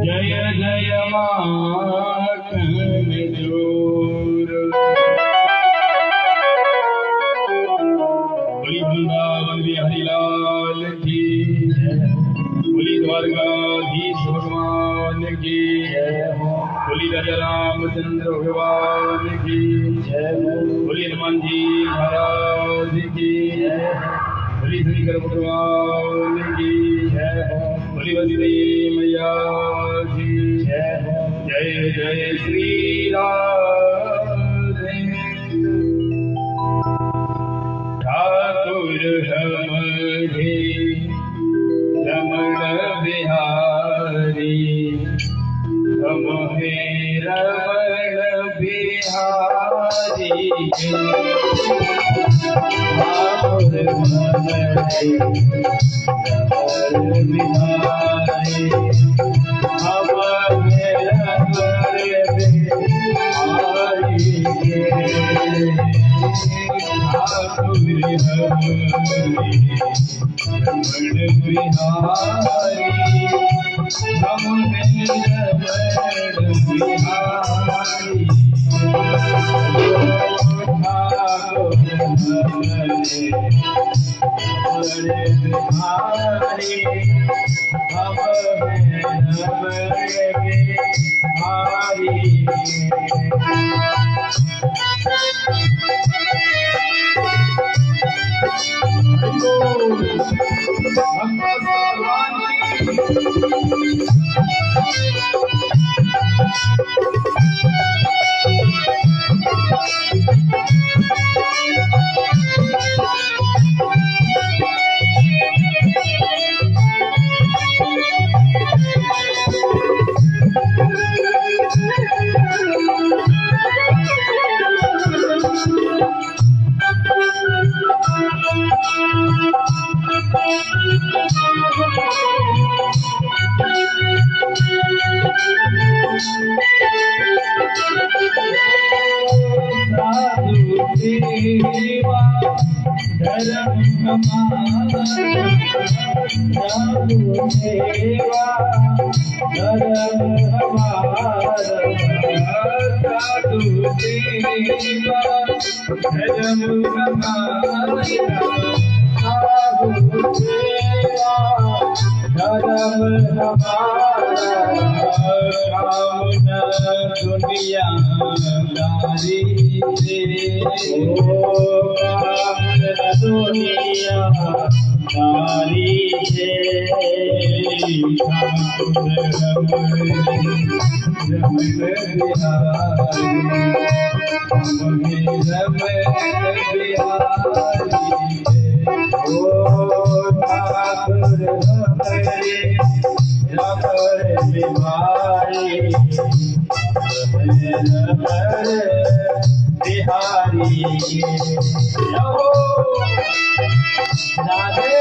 जय जय माखन चोर। बोली वृंदावन बिहारी लाल की जय। बोली द्वारकाधीश भगवान की जय। बोली राजा रामचंद्र भगवान की जय। बोली हनुमान जी महाराज की जय। बोली शंकर भगवान की जय। बोली वसुदेव मैया की जय। जय जय श्री राधे। ठाकुर हमारे रमण बिहारी, हम हे रमण बिहारी। ठाकुर हमारे रमण बिहारी, हम हे रमण बिहारी। ठाकुर हमारे रमण बिहारी, हम हे रमण बिहारी। ठाकुर हमारे रमण बिहारी, हम हे रमण बिहारी। धर्म हमारा, साधु सेवा धर्म हमारा। साधु सेवा धर्म हमारा, साधु सेवा धर्म हमारा। कामना दुनियादारी से, कामना दुनियादारी से। ठाकुर हमारे रमण बिहारी, हम हे रमण बिहारी। ओ ठाकुर हमारे रमण बिहारी, हम हे रमण बिहारी। राधे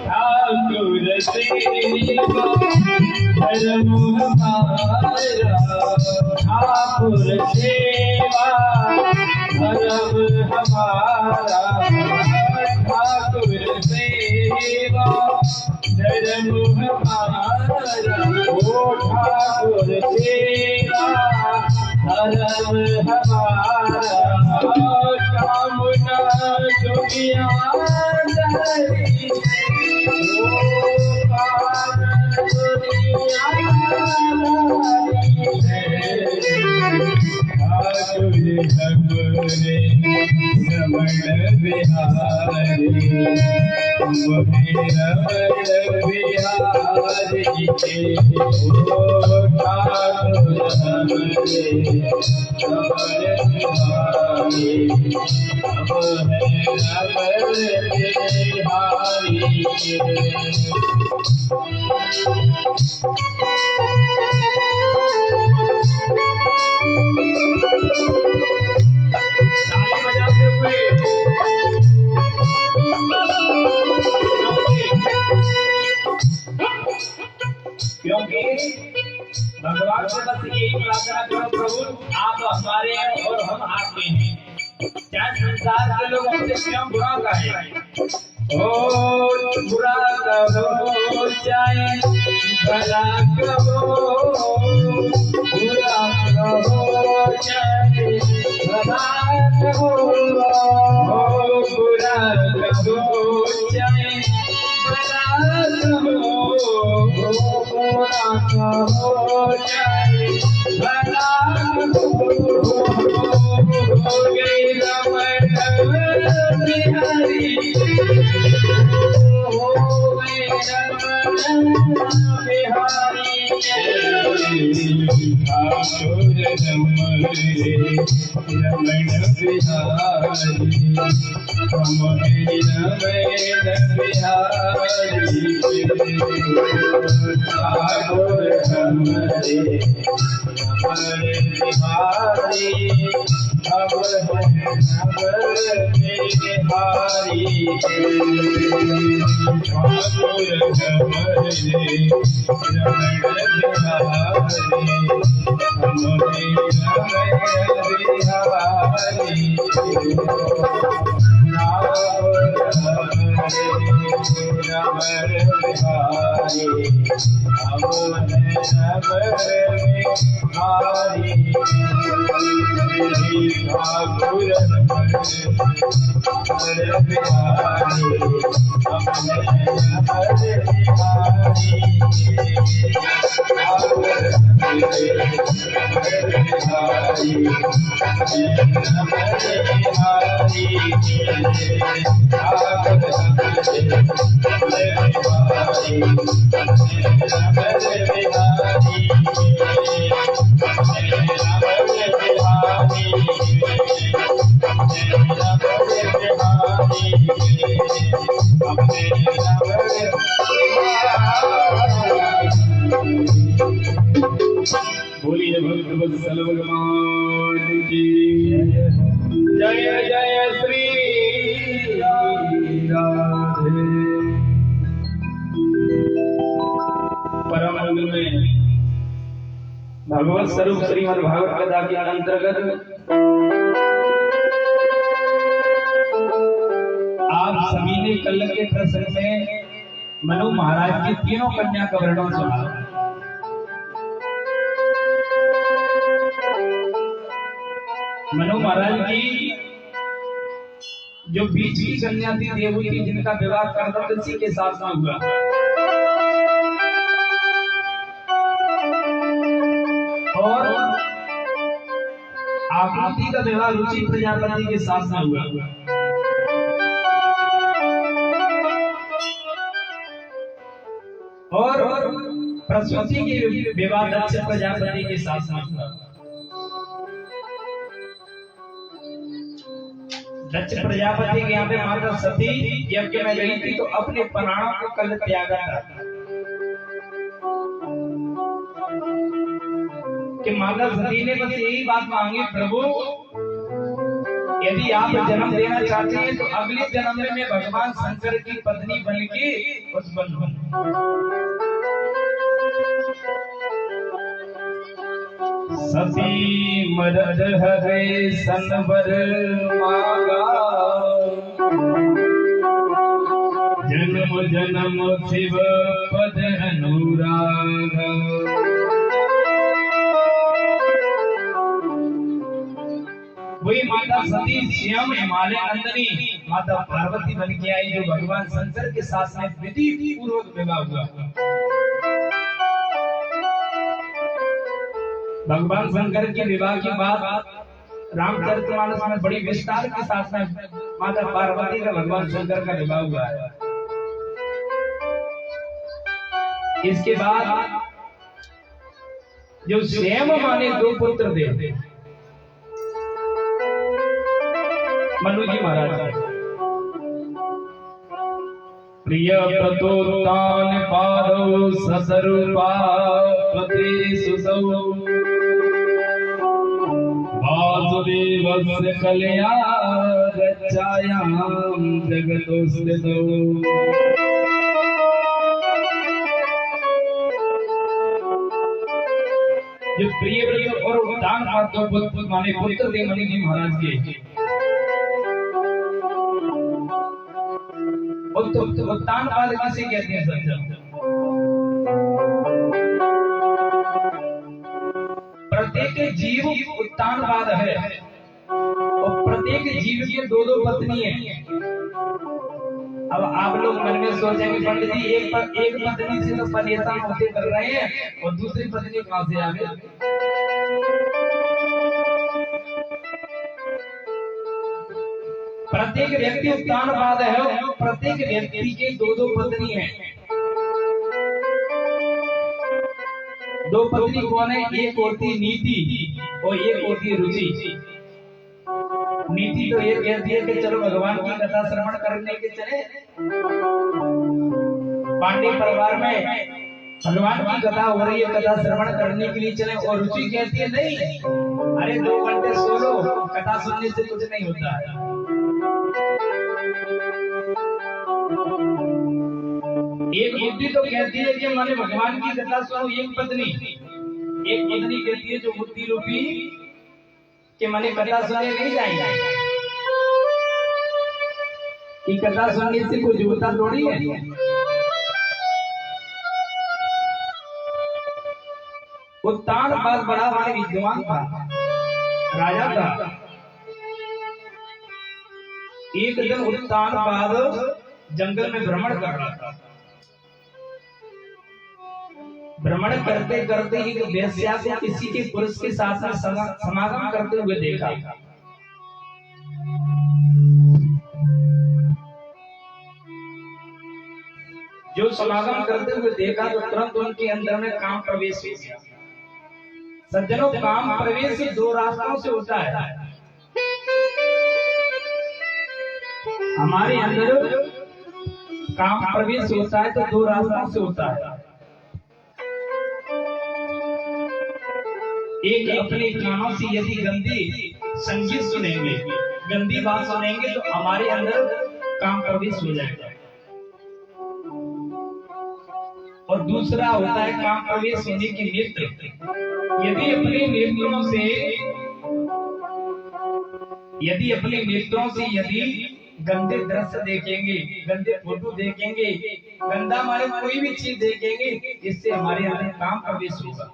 ठाकुर सेवा धर्म हमारा, ठाकुर सेवा धर्म हमारा। ठाकुर सेवा धर्म हमारा, ओ ठाकुर सेवा धर्म हमारा। कामना दुनियादारी से, ओ कामना दुनियादारी से। ठाकुर हमारे रमण बिहारी, हम हे रमण बिहारी। क्योंकि भगवान से बस यही प्रार्थना करो, प्रभु आप हमारे हैं और हम आपके हैं। चाहे संसार के लोग हमसे क्यों बुरा कहे, ओ बुरा कहो चाहे भला कहो, बुरा कहो चाहे भला कहो, ओ बुरा कहो चाहे भला कहो, बुरा कहो चाहे भला कहो, हो गई रमण बिहारी, हो गई रमण बिहारी, ठाकुर रमण बिहारी, रमण बिहारी, ठाकुर रमण बिहारी, अब बिहारी, ठाकुर बोलिए भगवत्सल भगवान की जय जय श्री राधे। परम मंगल में भगवत स्वरूप श्रीमद् भागवत कथा के अंतर्गत आप सभी ने कल के प्रसंग में मनु महाराज की तीनों कन्या का वर्णन सुना। मनु महाराज की जो बीच की कन्या थी देवकी, जिनका विवाह कर्दमसी के साथ में हुआ, और आकृति का विवाह रुचि प्रजापति के साथ में हुआ, और प्रसूति की विवाह दक्ष प्रजापति के साथ में हुआ। दक्ष प्रजापति के यहाँ पे माता सती यज्ञ में गई थी तो अपने प्राणों को कल त्यागा था कि माता सती ने बस यही बात मांगी, प्रभु यदि आप जन्म देना चाहते हैं तो अगले जन्म में मैं भगवान शंकर की पत्नी बन के उत्पन्न हूँ। सती मरद हरे सनवर मागा, जन्म जन्म शिव पद अनुराग, वही माता सती स्वयं हिमालय नंदनी माता पार्वती बन के आई, जो भगवान शंकर के साथ में विधि पूर्वक विवाह हुआ। भगवान शंकर के विवाह की बात रामचरितमानस में बड़ी विस्तार के साथ में माता पार्वती का भगवान शंकर का विवाह हुआ है। इसके बाद जो श्याम माने दो पुत्र दे मनु जी महाराज। प्रिय प्रतोत्तान पादौ ससरूपा पति सुसौ वासुदेवस्य कलया रक्षायां जगतोस्थितौ। जो प्रिय और उत्तान पाद माने पुत्र थे मनु जी महाराज के। उत्तान पाद किसे कहते हैं सज्जन? प्रत्येक जीव उत्तान पाद है और प्रत्येक जीव की दो दो पत्नी है। अब आप लोग मन में सोचेंगे पंडित जी एक पत्नी से तो परेशान होते कर रहे हैं और दूसरी पत्नी कहां से आ गई? प्रत्येक व्यक्ति उत्तान पाद है और प्रत्येक व्यक्ति के दो दो पत्नी है। दो पत्नी कौन है? एक होती नीति और एक होती रुचि। नीति तो ये कहती है कि चलो भगवान की कथा श्रवण करने के चले। पांडे परिवार में भगवान की कथा हो रही है, कथा श्रवण करने के लिए चले। और रुचि कहती है नहीं, अरे 2 घंटे सो लो, कथा सुनने से कुछ नहीं होता है। एक बुद्धि तो कहती है कि मैंने भगवान की कथा सुनो। एक पत्नी कहती है जो बुद्धि रूपी कि मैंने कथा सुनने नहीं जाएंगे। कि कथा सुनने से कोई जुड़ता थोड़ी है। उत्तान पाद बड़ा भाई विद्वान था, राजा था। एक दिन उत्तान पाद जंगल में भ्रमण कर रहा था। भ्रमण करते करते एक वेश्या को किसी के पुरुष के साथ समागम करते हुए देखा। जो समागम करते हुए देखा तो तुरंत उनके अंदर में काम प्रवेश हो गया। सज्जनों, काम प्रवेश 2 रास्तों से होता है। हमारे अंदर काम प्रवेश होता है तो 2 रास्तों से होता है। एक अपने कानों से यदि गंदी संगीत सुनेंगे, गंदी बात सुनेंगे तो हमारे अंदर काम प्रवेश हो जाएगा। और दूसरा होता है काम प्रवेश होने के नेत्र। यदि अपने नेत्रों से यदि गंदे दृश्य देखेंगे, गंदे फोटो देखेंगे, गंदा हमारे कोई भी चीज देखेंगे, इससे हमारे अंदर काम प्रवेश होगा।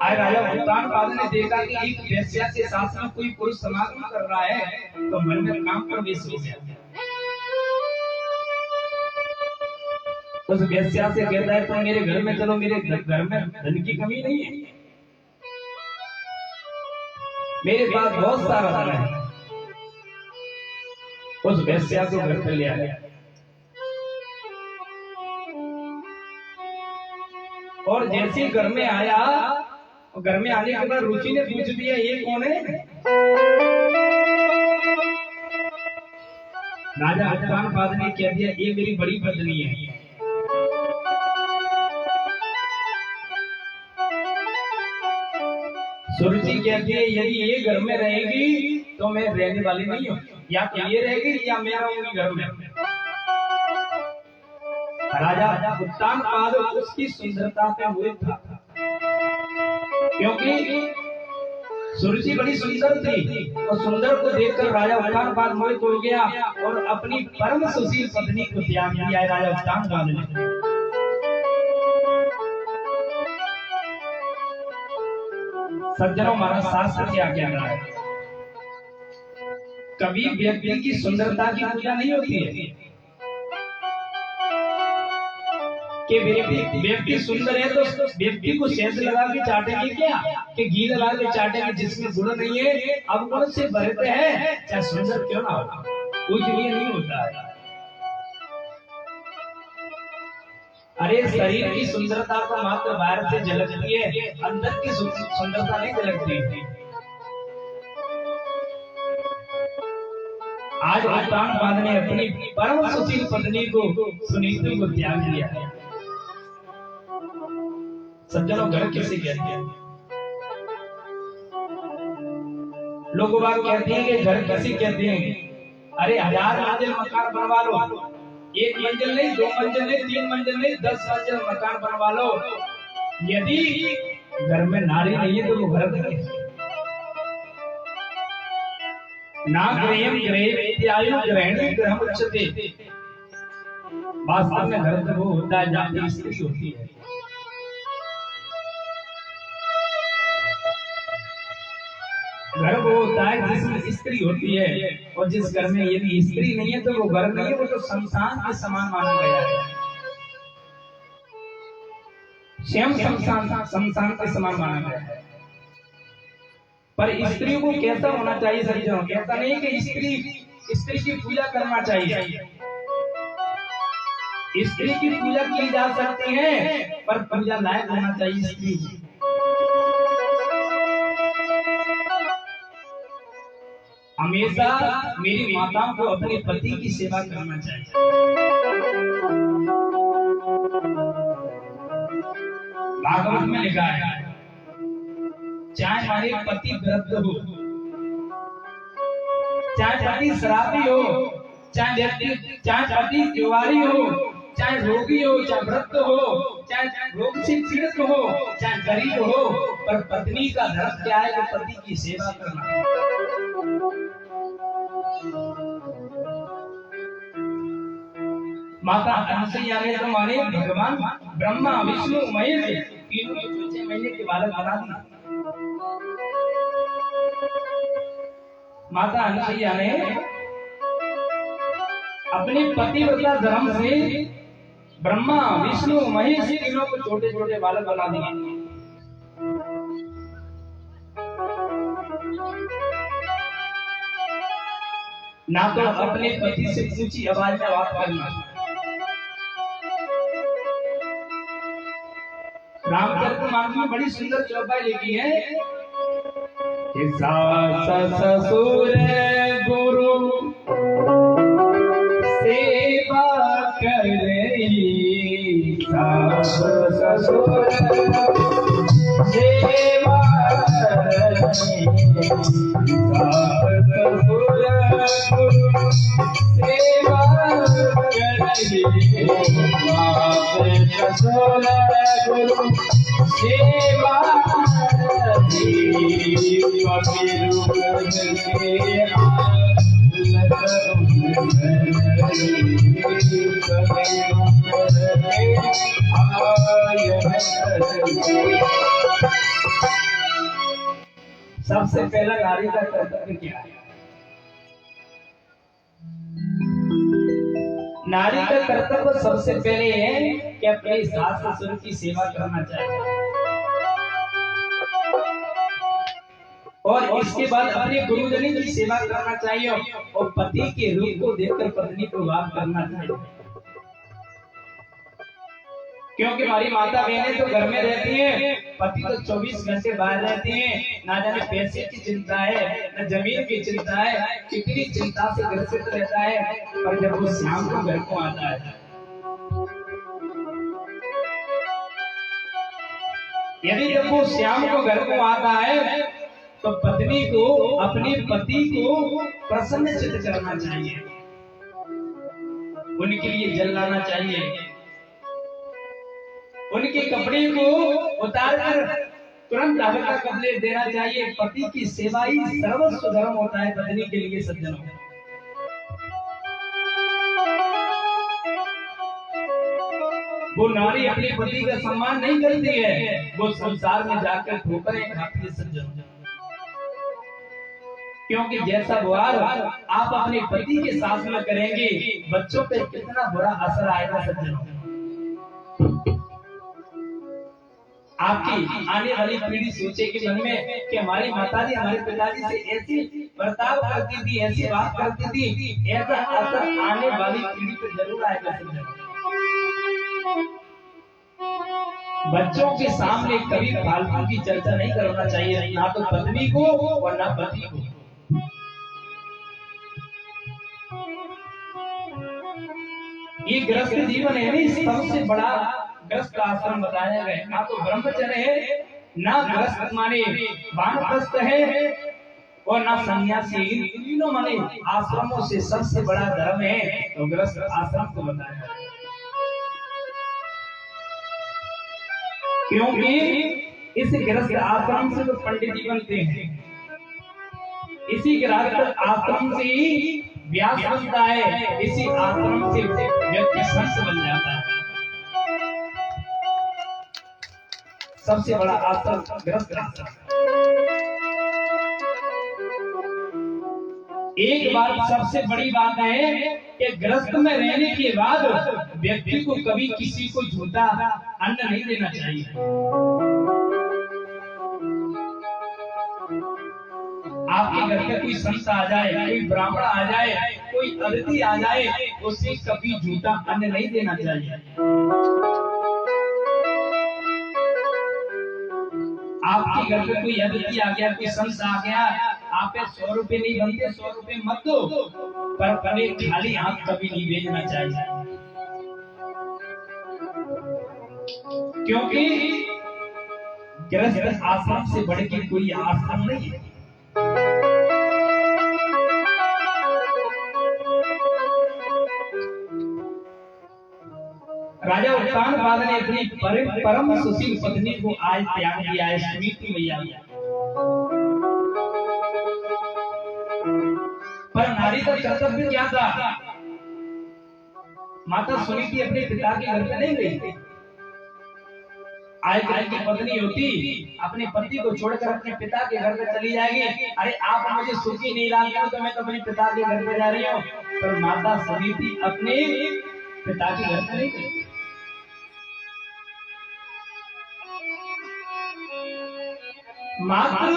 आज राजा उत्तान पाद ने देखा कि एक वेश्या के साथ में कोई पुरुष समागम कर रहा है तो मन में काम प्रवेश हो गया। उस वेश्या से कहता है तुम मेरे घर में चलो, मेरे घर में धन की कमी नहीं है, मेरे पास बहुत सारा धन है। उस वेश्या को घर पे ले आया और जैसे घर में आया, घर में आने के बाद रुचि ने पूछ दिया ये कौन है? राजा उत्तान पाद ने कह दिया ये मेरी बड़ी पत्नी है। सुरुचि कहती है यदि ये घर में रहेगी तो मैं रहने वाली नहीं हूँ, या तो ये रहेगी या मैं रहूंगी घर में। राजा उत्तान पाद उसकी सुंदरता पे हुए था, क्योंकि सुरुचि बड़ी सुंदर थी और सुंदर को देखकर राजा उत्तान पाद मोहित हो गया और अपनी परम सुशील पत्नी को त्याग दिया है राजा उत्तान पाद ने। सज्जनों, हमारा शास्त्र क्या कह रहा है? कभी व्यक्ति की सुंदरता की पूजा नहीं होती है कि व्यक्ति सुंदर है तो व्यक्ति को शहद लगा के चाटेंगे क्या, कि घी लगा के चाटेंगे जिसमें गुण नहीं है, अब गुण से भरते हैं चाहे सुंदर क्यों ना हो, कुछ लिए नहीं होता है। अरे शरीर की सुंदरता तो मात्र बाहर से झलकती है, अंदर की सुंदरता नहीं झलकती। आज उत्तानपाद ने अपनी परम सुशील पत्नी को सुनीति को त्याग दिया। सज्जनों, घर किसे कहते हैं? लोग बात कहते हैं कि घर किसे कहते हैं? अरे 1000 मंजिल मकान बनवा लो, 1 मंजिल नहीं, 2 मंजिल नहीं, 3 मंजिल नहीं, 10 मंजिल मकान बनवा लो, यदि घर में नारी नहीं है तो वो घर नहीं है। ना गृहम गृहत्यायु ग्रहणी ग्रहम उच्यते। वास्तव में घर तो वो होता है जहाँ स्त्री होती है। घर वो होता है जिसमें स्त्री होती है, और जिस घर में यदि स्त्री नहीं है तो वो घर नहीं है, वो तो शमशान के समान माना गया है। स्वयं शमशान के समान माना गया है। पर स्त्री को कैसा होना चाहिए सज्जनों? कैसा नहीं कि स्त्री की पूजा करना चाहिए। स्त्री की पूजा की जा सकती है, पर पूजा लायक होना चाहिए स्त्री। हमेशा मेरी माताओं को अपने पति की सेवा करना चाहिए। भागवत में लिखा है, चाहे हमारे पति वृद्ध हो, चाहे पति शराबी हो, चाहे पति तिवारी हो, चाहे रोगी हो, चाहे वृद्ध हो, चाहे रोग से पीड़ित हो, चाहे गरीब हो, पर पत्नी का धर्म क्या है? कि पति की सेवा करना। माता अनसुईया ने तो माने भगवान ब्रह्मा विष्णु महेश तीनों को 6 महीने के बालक बना दिया। माता अनसुईया ने अपने पतिव्रता धर्म से ब्रह्मा विष्णु महेश तीनों को छोटे छोटे बालक बना दिए। ना तो अपने पति से ऊंची आवाज में बात करना। रामचरितमानस में बड़ी सुंदर चौपाई लिखी है कि सास ससुर गुरु सेवा करे, सास ससुर सेवा करे, सास ससुर गुरु सेवा करे, सास ससुर गुरु सेवा सबसे पहला नारी का कर्तव्य क्या है? नारी का कर्तव्य सबसे पहले है कि अपने सास ससुर की सेवा करना चाहिए, और इसके बाद अपने गुरुजनों की सेवा करना चाहिए, और पति के रूप को देखकर पत्नी को वाद करना चाहिए। क्योंकि हमारी माता बहनें तो घर में रहती हैं, पति तो 24 घंटे बाहर रहते हैं। ना जाने पैसे की चिंता है, न जमीन की चिंता है, कितनी चिंता से ग्रसित रहता है। पर जब वो शाम को घर को आता है, यदि जब वो शाम को घर को आता है, तो पत्नी को अपने पति को प्रसन्नचित्त करना चाहिए, उनके लिए जल लाना चाहिए, उनके कपड़े को उतारकर तुरंत हल्का कपड़े देना चाहिए। पति की सेवा ही सर्वस्व धर्म होता है पत्नी के लिए सज्जनों। वो नारी अपने पति का सम्मान नहीं करती है, वो संसार में जाकर ठोकरें खाती है सज्जनों। क्योंकि जैसा व्यवहार आप अपने पति के साथ में करेंगे, बच्चों पे कितना बुरा असर आएगा सज्जनों। आपकी आने वाली पीढ़ी सोचेगी मन में कि हमारी माताजी हमारे पिताजी से ऐसी बर्ताव करती थी, ऐसी बात करती थी। ऐसा असर आने वाली पीढ़ी पे जरूर आएगा सज्जनों। बच्चों के सामने कभी फालतू की चर्चा नहीं करना चाहिए, ना तो पत्नी को और ना पति को। ये ग्रस्त जीवन है नहीं, सबसे बड़ा ग्रस्त आश्रम बताया गया। ना तो ब्रह्मचर्य है, ना ग्रस्त माने वानप्रस्थ है, और ना सन्यासी। इन तीनों माने आश्रमों से सबसे बड़ा धर्म है तो ग्रस्त आश्रम को बताया गया। क्योंकि इस गृहस्थ आश्रम से तो पंडित जी बनते हैं, इसी गृहस्थ आश्रम से ही व्यास बनता है, इसी आश्रम से व्यक्ति संत बन जाता है। सबसे बड़ा आश्रम गृहस्थ आश्रम। एक बात सबसे बड़ी बात है कि गृहस्थ में रहने के बाद व्यक्ति को कभी किसी को झूठा अन्न नहीं देना चाहिए। आपके घर पे कोई संत आ जाए, कोई ब्राह्मण आ जाए, कोई अतिथि आ जाए, उसे कभी झूठा अन्न नहीं देना चाहिए। आपके घर पे कोई अतिथि आ गया, कोई संत आ गया, आप 100 रुपए नहीं बनते, 100 रुपए मत दो, पर कभी खाली हाथ कभी नहीं भेजना चाहिए। क्योंकि गृहस्थ आश्रम से बढ़ के कोई आश्रम नहीं है। राजा उत्तानपाद ने अपनी परम सुशील पत्नी को आज त्याग दिया है, सुनीति मैया। पर नारी का कर्तव्य क्या था? माता सुनीति अपने पिता के घर में नहीं गई। आज की पत्नी होती अपने पति को छोड़कर अपने पिता के घर में चली जाएगी, अरे आप मुझे सुखी नहीं लाते हो तो मैं तो अपने पिता के घर में जा रही हूँ। पर माता सुनीति अपने पिता के घर में नहीं गई। मात्र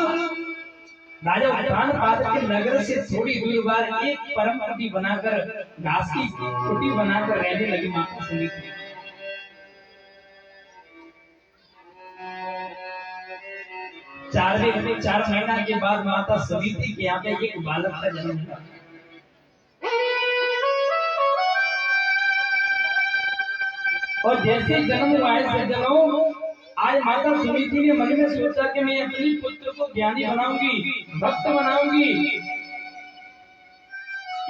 राजा उत्तानपाद के नगर से थोड़ी दूर बार एक परम कुटी बनाकर, घास की कुटी बनाकर रहने लगी माता सुनीति। चार महीना के बाद माता सुनीति के यहाँ पे एक बालक का जन्म हुआ। और जैसे जन्म हुआ है जन्म, आज माता सुनीति ने मन में सोचा कि मैं अपने पुत्र को ज्ञानी बनाऊंगी, भक्त बनाऊंगी,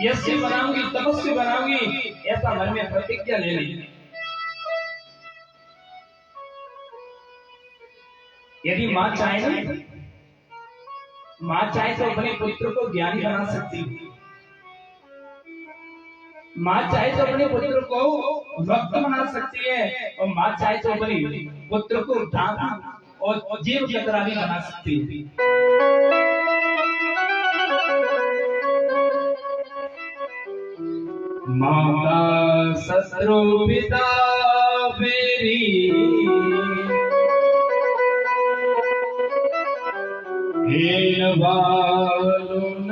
यज्ञ बनाऊंगी, तपस्वी बनाऊंगी, ऐसा मन में प्रतिज्ञा ले ली। यदि मां चाहे ना, मां चाहे तो अपने पुत्र को ज्ञानी बना सकती है, मां चाहे तो अपने पुत्र को भक्त बना सकती है, और मां चाहे तो अपने पुत्र को दान और जीव चक्रा भी बना सकती है। माता शत्रु पिता मेरी, हेन बालो न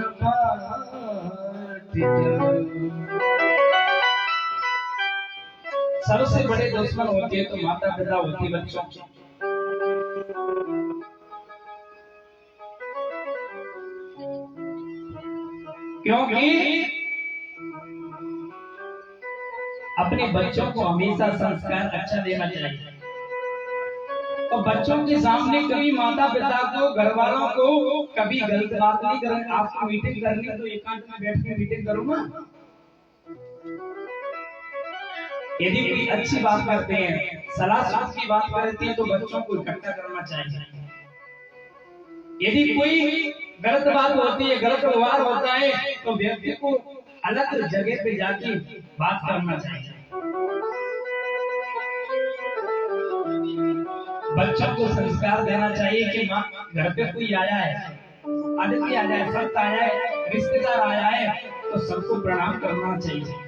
सबसे बड़े दुश्मन होते हैं तो माता पिता होती है बच्चों की। क्योंकि अपने बच्चों को हमेशा संस्कार अच्छा देना चाहिए। तो बच्चों के सामने कभी माता पिता को, घर वालों को कभी गलत बात नहीं करनी। आपको मीटिंग करनी तो एकांत में बैठ के मीटिंग करो ना। यदि कोई अच्छी बात करते हैं, सलाह सूझ की बात करते हैं, तो बच्चों को इकट्ठा करना चाहिए। यदि कोई गलत बात होती है, गलत व्यवहार होता है, तो व्यक्ति को अलग जगह पे जाके बात करना चाहिए। बच्चों को संस्कार देना चाहिए कि माँ घर पे कोई आया है, अतिथि आ जाए, भक्त आया है, रिश्तेदार आया है, तो सबको प्रणाम करना चाहिए।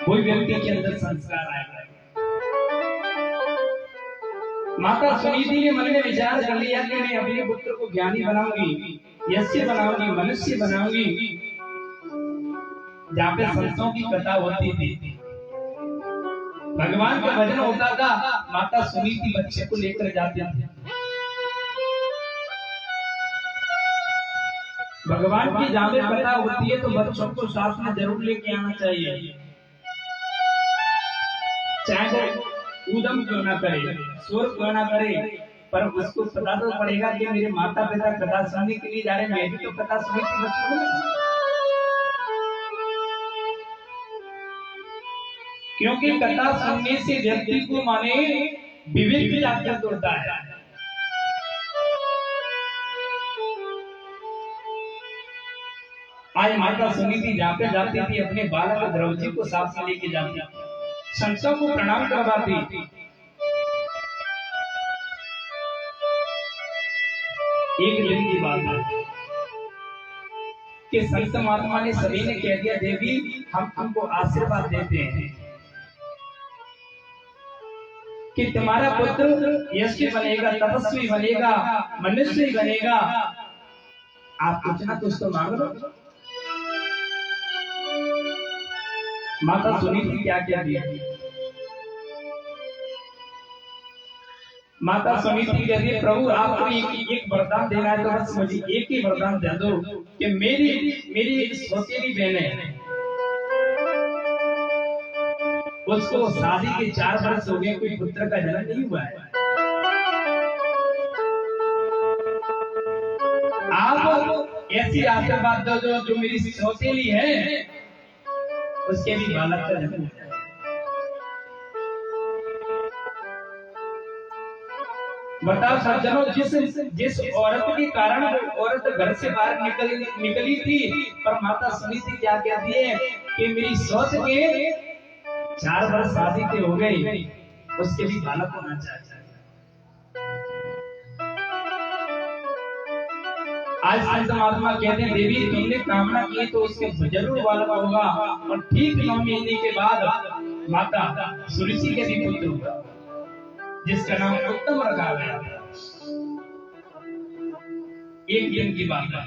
कोई व्यक्ति के अंदर संस्कार आएगा। माता सुनीति ने मन में विचार कर लिया कि मैं अपने पुत्र को ज्ञानी बनाऊंगी, यज्ञ बनाऊंगी, मनुष्य बनाऊंगी। जहाँ पे संतों की कथा होती थी, भगवान का भजन होता था, माता सुनीति बच्चे को लेकर जाती थी। भगवान की जहाँ पे कथा होती है तो बच्चों को साथ में जरूर लेके आना चाहिए, चाहे वो ऊधम क्यों ना करे, शोर क्यों ना करे, पर उसको पता तो पड़ेगा कि मेरे माता पिता कथा सुनने के लिए जा रहे हैं, मैं भी तो कथा सुनी थी बचपन में। क्योंकि कथा सुनने से व्यक्ति को माने विवेक जागृत होता है। आज माता सुनीति जहाँ पे जाती थी अपने बालक द्रौपदी को साथ में लेके जाती, संतों को प्रणाम करवाती। एक दिन की बात है कि संत महात्मा ने सभी ने कह दिया, देवी हम तुमको आशीर्वाद देते हैं कि तुम्हारा पुत्र यशस्वी बनेगा, तपस्वी बनेगा, मनुष्य बनेगा, आप कुछ ना कुछ तो मांग लो। माता सुनीति क्या क्या दिया? माता सुनीति कहती है, प्रभु आपको एक वरदान देना है तो बस मुझे एक ही वरदान दे दो कि मेरी सौतेली बहन है, उसको शादी के 4 वर्ष हो गए, कोई पुत्र का जन्म नहीं हुआ है। आप ऐसी आशीर्वाद दो जो मेरी सौतेली है उसके भी बालक का जन्म हो जाए। बताओ सज्जनों, जिस औरत के कारण औरत घर से बाहर निकली थी, पर माता सुनीति क्या कहती है कि मेरी सौत के 4 वर्ष शादी के हो गए, उसके भी बालक होना चाहिए। आज संत महात्मा कहते हैं, देवी तुमने कामना की तो उसके जरूर बालक होगा। और ठीक 9 महीने के बाद माता सुरुचि के भी पुत्र हुआ, जिसका नाम उत्तम रखा गया। एक दिन की बात है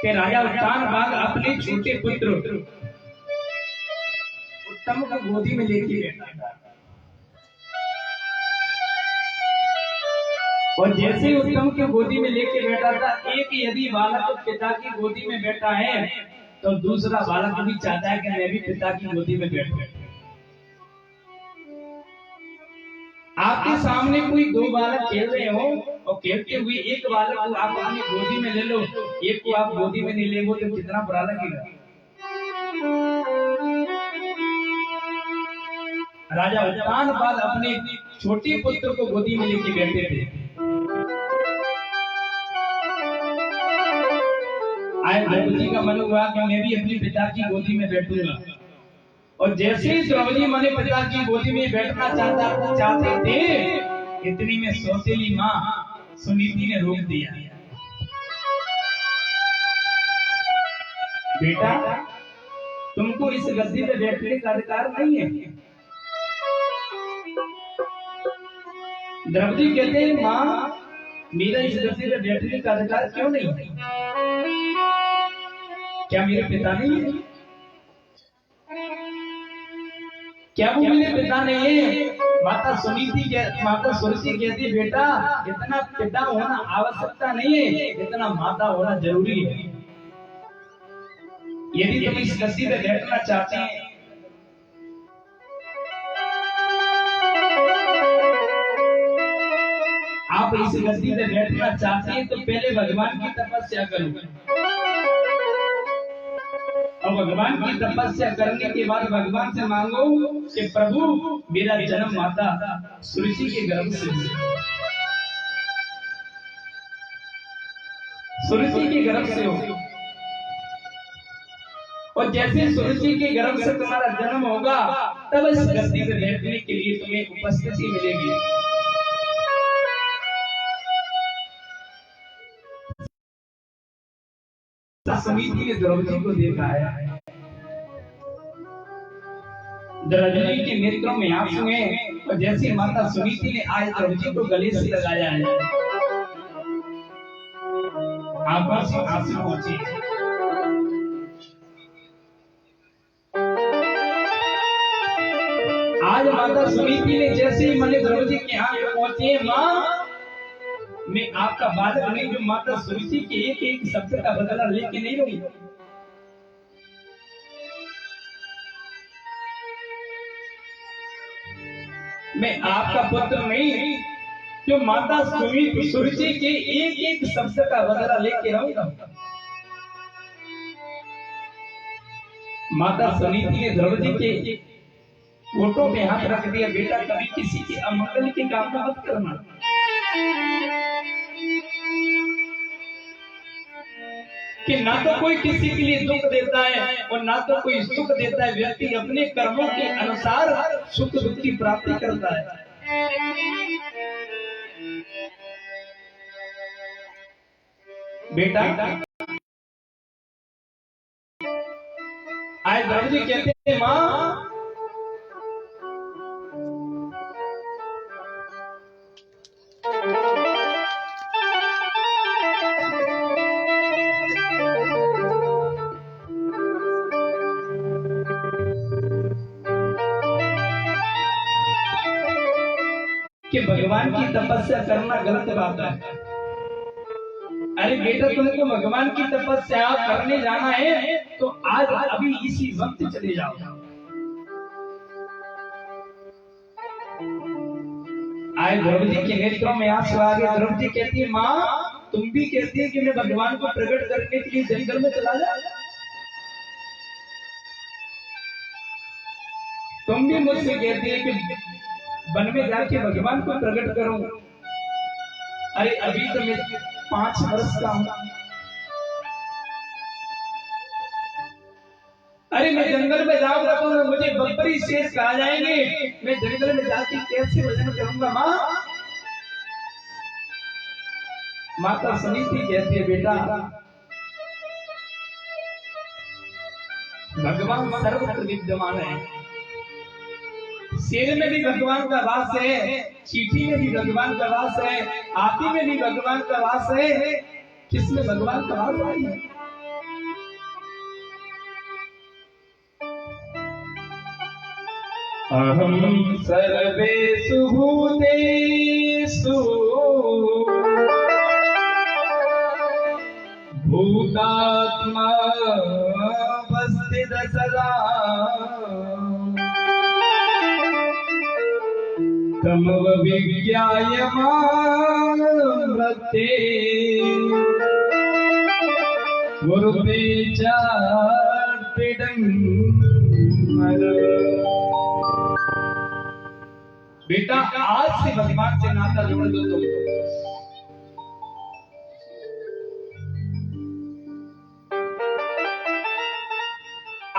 कि राजा उत्तान बाग अपने छोटे पुत्र उत्तम को गोदी में लेके बैठा था, और जैसे ही उत्तम के गोदी में लेके बैठा था, एक यदि बालक पिता की गोदी में बैठा है तो दूसरा बालक भी चाहता है कि मैं भी पिता की गोदी में बैठूं। आपके सामने कोई 2 बालक खेल रहे हो और खेलते हुए एक बालक को आप अपनी गोदी में ले लो, एक को आप गोदी में नहीं ले वो तो कितना बुरा लगेगा। राजा उत्तान बाद अपने छोटे पुत्र को गोदी में लेके बैठे थे। आज द्रौपदी का मन हुआ कि मैं भी अपने पिता की गोदी में बैठूंगा, और जैसे ही द्रौपदी माने पिता की गोदी में बैठना चाहते थे, इतनी में सौतेली माँ सुनीति ने रोक दिया। बेटा तुमको इस गद्दी पे बैठने का अधिकार नहीं है। द्रौपदी कहते हैं, माँ मेरा इस गद्दी पे बैठने का अधिकार क्यों नहीं है? क्या मेरे पिता नहीं है? क्या वो मेरे पिता नहीं है? माता सुरुचि कहती है, बेटा इतना पिता होना आवश्यकता नहीं है, इतना माता होना जरूरी है। यदि तुम इस गद्दी पे बैठना चाहते हैं, आप इस गद्दी पे बैठना चाहते हैं तो पहले भगवान की तपस्या करो, और भगवान की तपस्या करने के बाद भगवान से मांगो कि प्रभु मेरा जन्म माता सुरुचि के गर्भ से हो, सुरुचि के गर्भ से हो। और जैसे सुरुचि के गर्भ से तुम्हारा जन्म होगा, तब इस गद्दी पे बैठने के लिए तुम्हें उपस्थिति मिलेगी। सुनीति ने द्रौपदी को देखा है, द्रौपदी के नेत्रों में आंसू हैं, और जैसे माता सुनीति ने आज द्रौपदी को गले से लगाया है, आंखों से आंसू पहुंचे। आज माता सुनीति ने जैसे ही मैंने ध्रुव जी के यहाँ पहुंचे, माँ मैं आपका बालक नहीं जो माता सुनीति के एक एक शब्द का बदला लेके नहीं रही। मैं आपका पुत्र नहीं जो माता सुनीति के एक एक शब्द का बदला लेके रहूंगा। माता सुनीति ने ध्रुव जी के फोटो में हाथ रख दिया, बेटा कभी किसी के अमंगल की कामना मत करना। कि ना तो कोई किसी के लिए दुख देता है और ना तो कोई सुख देता है। व्यक्ति अपने कर्मों के अनुसार सुख दुख की प्राप्ति करता है। बेटा आज ध्रुव जी कहते हैं, माँ कि भगवान की तपस्या करना गलत बात है। अरे बेटा तुमको भगवान की तपस्या करने जाना है तो आज अभी इसी वक्त चले जाओ। आज ध्रुव जी के नेत्रों में आंसू आ गए। ध्रुव जी कहती है, माँ तुम भी कहती है कि मैं भगवान को प्रकट करने के लिए जंगल में चला जा। तुम भी मुझसे कहती है कि वन में जाके भगवान को प्रकट करूं। अरे अभी तो मैं 5 वर्ष का हूं। अरे मैं जंगल में जाऊंगा तो मुझे बब्बरी शेर कहा जाएंगे। मैं जंगल में जाके कैसे भजन करूंगा। माँ माता सुनीति कहती है, बेटा भगवान सर्वत्र विद्यमान है। शेर में भी भगवान का वास है, चींटी में भी भगवान का वास है, हाथी में भी भगवान का वास है। किसमें भगवान का वास नहीं है? अहम सर्वेषु भूतेषु भूतात्मा वस्थित सदा तमव विज्ञाय मामृते गुरुते चार्पिडं। बेटा आज से भगवान से नाता जोड़ दो तुम।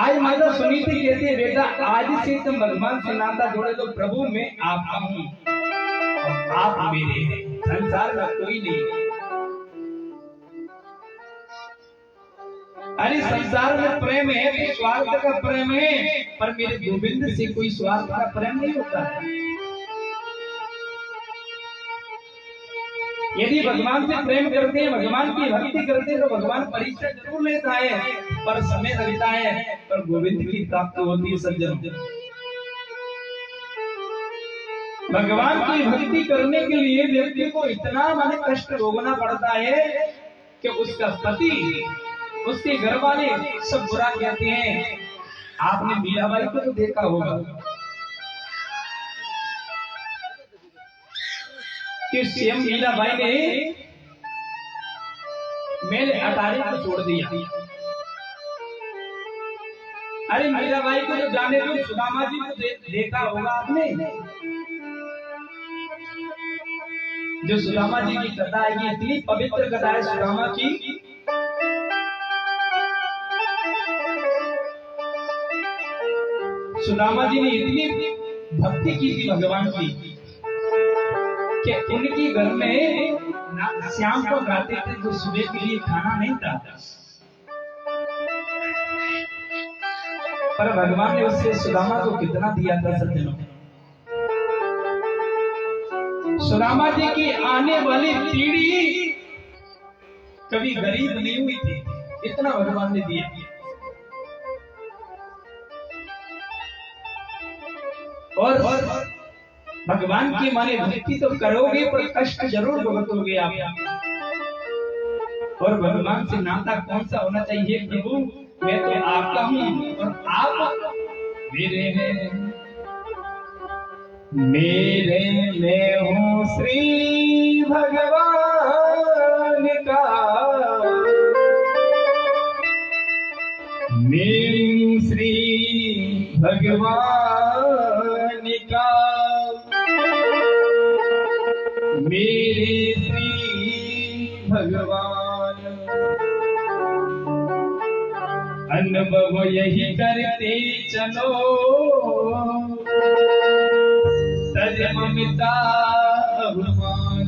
आज माता सुनीति कहती है, बेटा आज से तुम भगवान से नाता जोड़े तो प्रभु मैं आपका हूं और आप मेरे हैं। संसार में कोई नहीं। अरे संसार में प्रेम है तो स्वार्थ का प्रेम है, पर मेरे गोविंद से कोई स्वार्थ का प्रेम नहीं होता है। यदि भगवान से प्रेम करते हैं, भगवान की भक्ति करते हैं तो भगवान परीक्षा जरूर लेता है, पर समय लगता है, पर गोविंद की प्राप्ति होती है। सज्जन भगवान की भक्ति करने के लिए व्यक्ति को इतना मन कष्ट भोगना पड़ता है कि उसका पति, उसके घर वाले सब बुरा कहते हैं। आपने मीराबाई को तो देखा होगा कि स्वयं मीराबाई ने मेरे अटारी को छोड़ दिया। अरे मीराबाई को तो जाने दो, सुदामा जी को देखा होगा आपने। जो सुदामा जी की कथा है, ये इतनी पवित्र कथा है सुदामा की। सुदामा जी ने इतनी भक्ति की थी भगवान की कि उनके घर में शाम को गाते थे तो सुबह के लिए खाना नहीं था, पर भगवान ने उससे सुदामा को कितना दिया था। सज्जनों सुदामा जी की आने वाली पीढ़ी कभी गरीब नहीं हुई थी, इतना भगवान ने दिया। और भगवान की माने भक्ति तो करोगे पर कष्ट जरूर भुगतोगे आप। और भगवान से नाता कौन सा होना चाहिए? प्रभु मैं तो आपका हूँ और आप मेरे हैं। मेरे में हूँ श्री भगवान का, मैं श्री भगवान का, मेरे श्री भगवान। अनुभव यही करते चलो तज ममता अभिमान।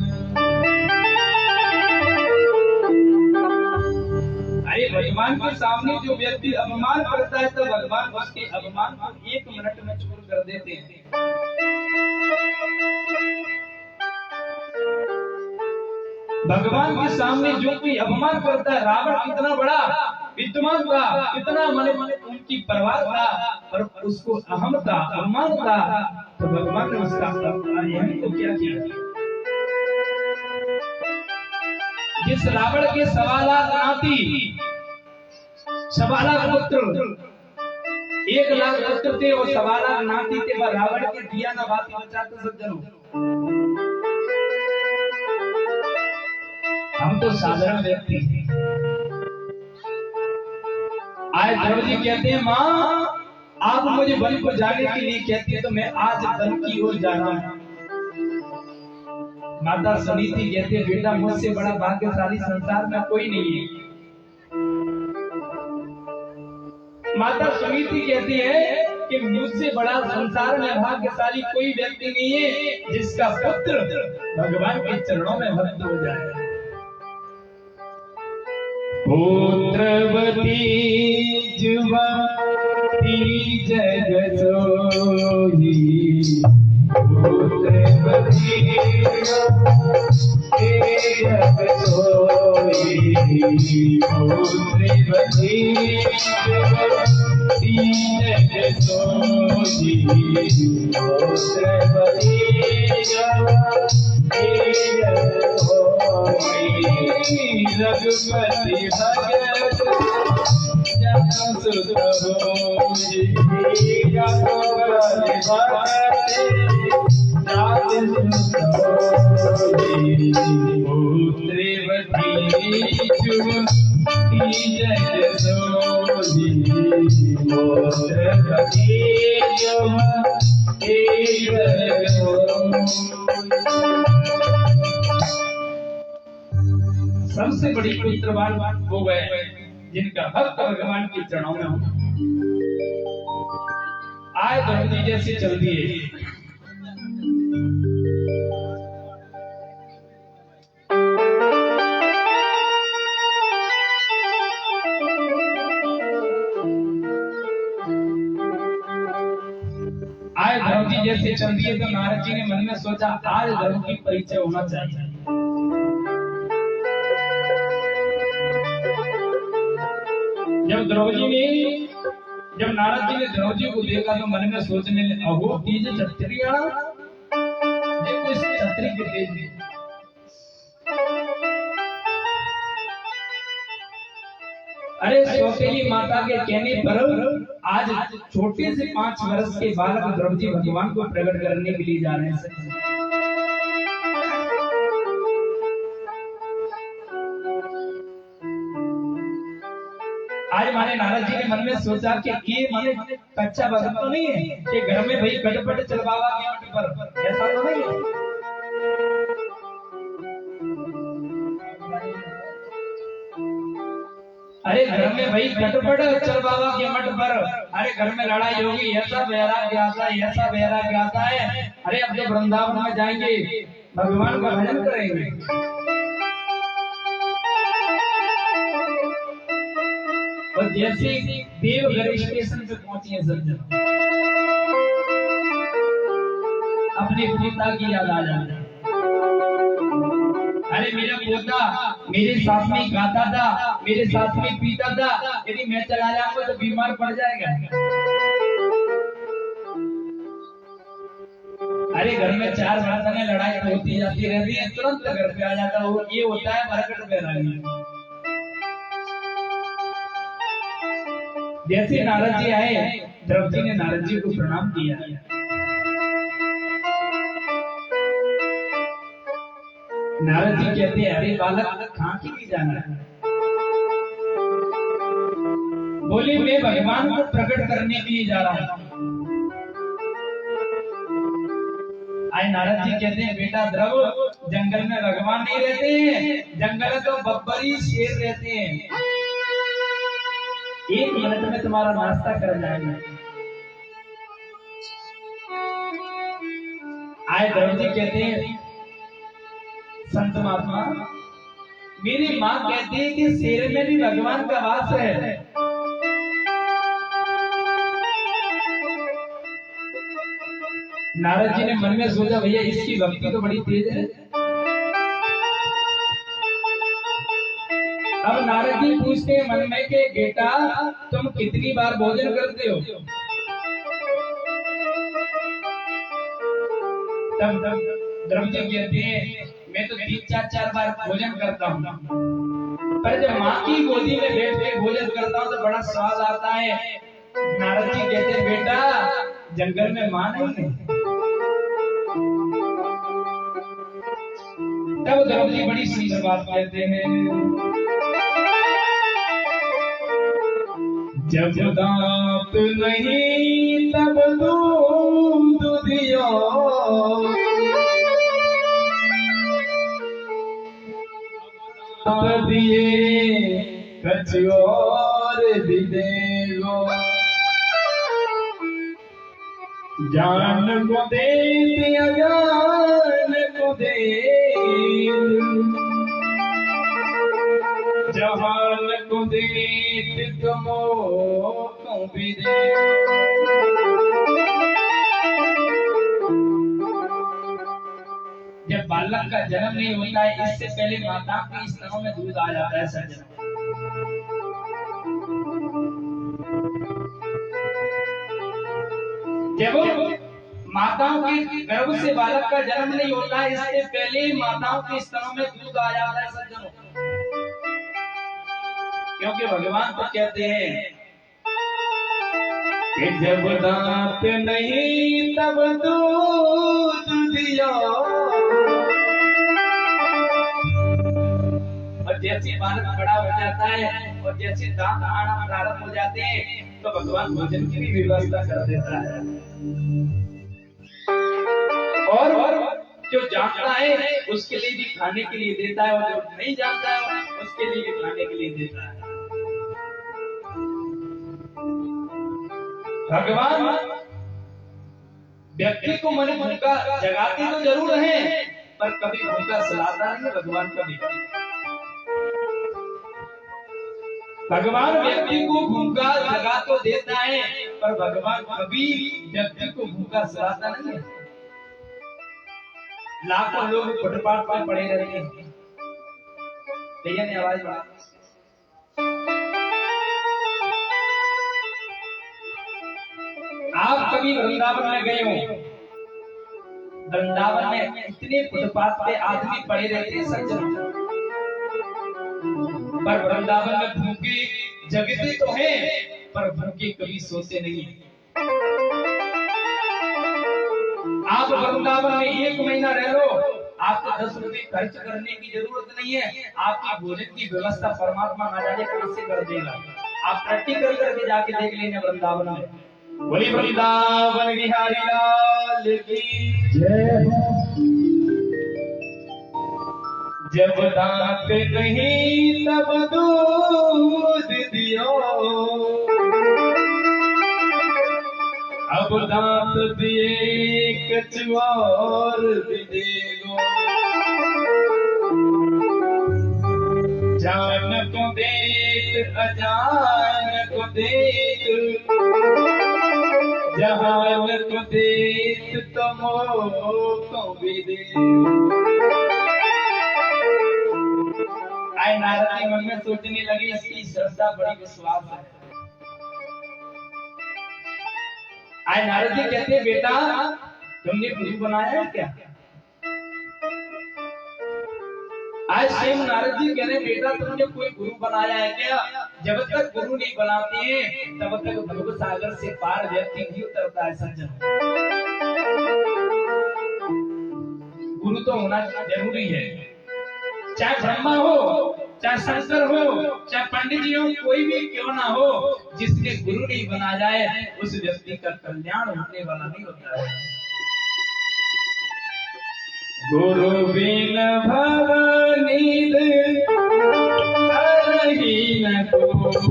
अरे भगवान के सामने जो व्यक्ति अपमान करता है तो भगवान उसके अपमान को 1 मिनट में चूर कर देते हैं। भगवान के सामने जो कोई अपमान करता है, रावण कितना बड़ा विद्वान था, कितना मन उनकी परवाह था, पर उसको अहम था, अपमान था, तो भगवान ने उसका यही तो क्या किया। जिस रावण के 1.25 लाख नाती, 1.25 लाख पुत्र, 1 लाख पुत्र थे और 1.25 लाख नाती थे, वह रावण के दिया न बाती बचाते सज्जनों। हम तो साधारण व्यक्ति हैं। आज द्रौपदी कहते हैं माँ आप मुझे वन को जाने के लिए कहती है तो मैं आज वन की ओर जा रहा हूँ। माता सुनीति कहती है बेटा मुझसे बड़ा भाग्यशाली संसार में कोई नहीं है। माता सुनीति कहती है कि मुझसे बड़ा संसार में भाग्यशाली कोई व्यक्ति नहीं है जिसका पुत्र भगवान के चरणों में भक्त हो जाए। पुत्रवती जुवती जग सोही, पुत्रवती जग सोही, पुत्रवती जग सोही, पुत्रवती रघुपति भगत जन सुत होई, रघुपति भगत जन सुत होई, पुत्रवती जुवती जग सोई, पुत्रवती जुवती जग सोई। सबसे बड़ी पुत्रवान हो गए जिनका भक्त भगवान के चरणों में हो। आए द्रौपदी जैसे चल दिए। आए द्रौपदी जैसे चल दिए तो नारद जी ने मन में सोचा आज द्रौपदी परिचय होना चाहिए। जब नारद जी ने द्रौपदी को देखा तो मन में सोचने लगे अहो तेज क्षत्रियाणा, देखो इस क्षत्रिय के तेज। अरे सौतेली माता के कहने पर आज छोटे से 5 वर्ष के बालक द्रौपदी भगवान को प्रकट करने के लिए जा रहे हैं। आज माने नारद जी ने मन में सोचा कि ये माने कच्चा भगत तो नहीं है कि घर में भाई गटपट चलवावा के मट पर, ऐसा तो नहीं है। अरे घर में भाई गटपट चलवावा के मट पर, अरे घर में लड़ाई होगी, ऐसा वैराग्य आता है, ऐसा वैराग्य आता है। अरे अब जब वृंदावन में जाएंगे भगवान का भजन करेंगे। और जैसे देवघर स्टेशन पे पहुंचे सज्जन, अपने पिता की याद आ जाती है। अरे मेरा पोता मेरे साथ में गाता था, मेरे साथ में पीता था, यदि मैं चला जाऊंगा तो बीमार पड़ जाएगा। अरे घर में चार बर्तन लड़ाई तो होती जाती रहती है, तुरंत घर पे आ जाता है, वो ये होता है मरकट बैरागी। जैसे नारद जी आए, द्रौपदी ने नारद जी को प्रणाम किया। नारद जी कहते हैं, अरे बालक कहाँ के लिए जाना है? बोली, मैं भगवान को प्रकट करने के लिए जा रहा हूँ। आए नारद जी कहते हैं, बेटा ध्रुव, जंगल में भगवान नहीं रहते हैं, जंगल में तो बब्बरी शेर रहते हैं। 1 मिनट में तुम्हारा नाश्ता कर जाएंगे। आए ध्रुव जी कहते हैं, संत महात्मा, मेरी माँ कहती है कि शेर में भी भगवान का वास है। नारद जी ने मन में सोचा, भैया इसकी भक्ति तो बड़ी तेज है। अब नारद जी पूछते हैं मन में कि बेटा तुम कितनी बार भोजन करते हो? तब ध्रुव जी कहते हैं, मैं तो 3-4 बार भोजन करता हूँ, पर जब माँ की गोदी में बैठ के भोजन करता हूँ तो बड़ा स्वाद आता है। नारद जी कहते हैं, बेटा जंगल में माँ नहीं है। तब ध्रुव जी बड़ी सुंदर बात कहते हैं, जब दांत नहीं तब दूध दियो, दिए कछ और भी देगो, जान को दे दिया जान को दे, जहान को दे तुमो को भी दे। जब बालक का जन्म नहीं होता है, इससे पहले माता के स्तनों में दूध आ जाता है सज्जन। जब माताओं के गर्भ से बालक का जन्म नहीं होता है, इससे पहले माताओं के स्तनों में दूध आ जाता है सज्जनों। क्योंकि भगवान तो कहते हैं कि जब दांत नहीं तब दूध दिया, और जैसे बालक बड़ा हो जाता है और जैसे दांत आना प्रारंभ हो जाते हैं तो भगवान भोजन की भी व्यवस्था कर देता है। और जो जानता है उसके लिए भी खाने के लिए देता है, और जो नहीं जानता है उसके लिए भी खाने के लिए देता है। भगवान व्यक्ति को मन भूखा जगाते तो जरूर है, पर कभी भूखा सुलाता नहीं है भगवान। कभी भगवान व्यक्ति को भूखा जगा तो देता है, पर भगवान कभी व्यक्ति को भूखा सुलाता नहीं है। लाखों लोग फुटपाथ पर पड़े रहते हैं। भैया ने आवाज बढ़ा। आप कभी वृंदावन में गए हो? वृंदावन में इतने फुटपाथ पे आदमी पड़े रहते हैं सज्जन, पर वृंदावन में भूखे जगते तो हैं, पर भूखे कभी सोते नहीं। आप वृंदावन में 1 महीना रह लो, आपको 10 रुपए खर्च करने की जरूरत नहीं है। आपकी भोजन की व्यवस्था परमात्मा ना जाने कहां से कर देगा। आप प्रैक्टिकल करके जाके देख लेना वृंदावन में। बोली वृंदावन बिहारी लाल की जय। जब दांत नहीं तब दूध दियो, अब दांत दिए कछु और भी देगो, जान को देत अजान को देत, जहान को देत तुमो को भी दे। आए नारद जी मन में सोचने लगे, इसकी श्रद्धा बड़ी विश्वास है। आए नारद जी कहते, बेटा तुमने गुरु बनाया है क्या? आज स्वयं नारद जी कह रहे बेटा तुमने कोई गुरु बनाया है क्या? जब तक गुरु नहीं बनाते हैं तब तक भव सागर से पार व्यक्ति नहीं उतरता है सज्जन। गुरु तो होना जरूरी है, चाहे ब्रह्मा हो, चाहे शंकर हो, चाहे पंडित जी हो, कोई भी क्यों ना हो, जिसके गुरु नहीं बना जाए उस व्यक्ति का कल्याण होने वाला नहीं होता है। गुरु बिन भवनील तरहीन गुरु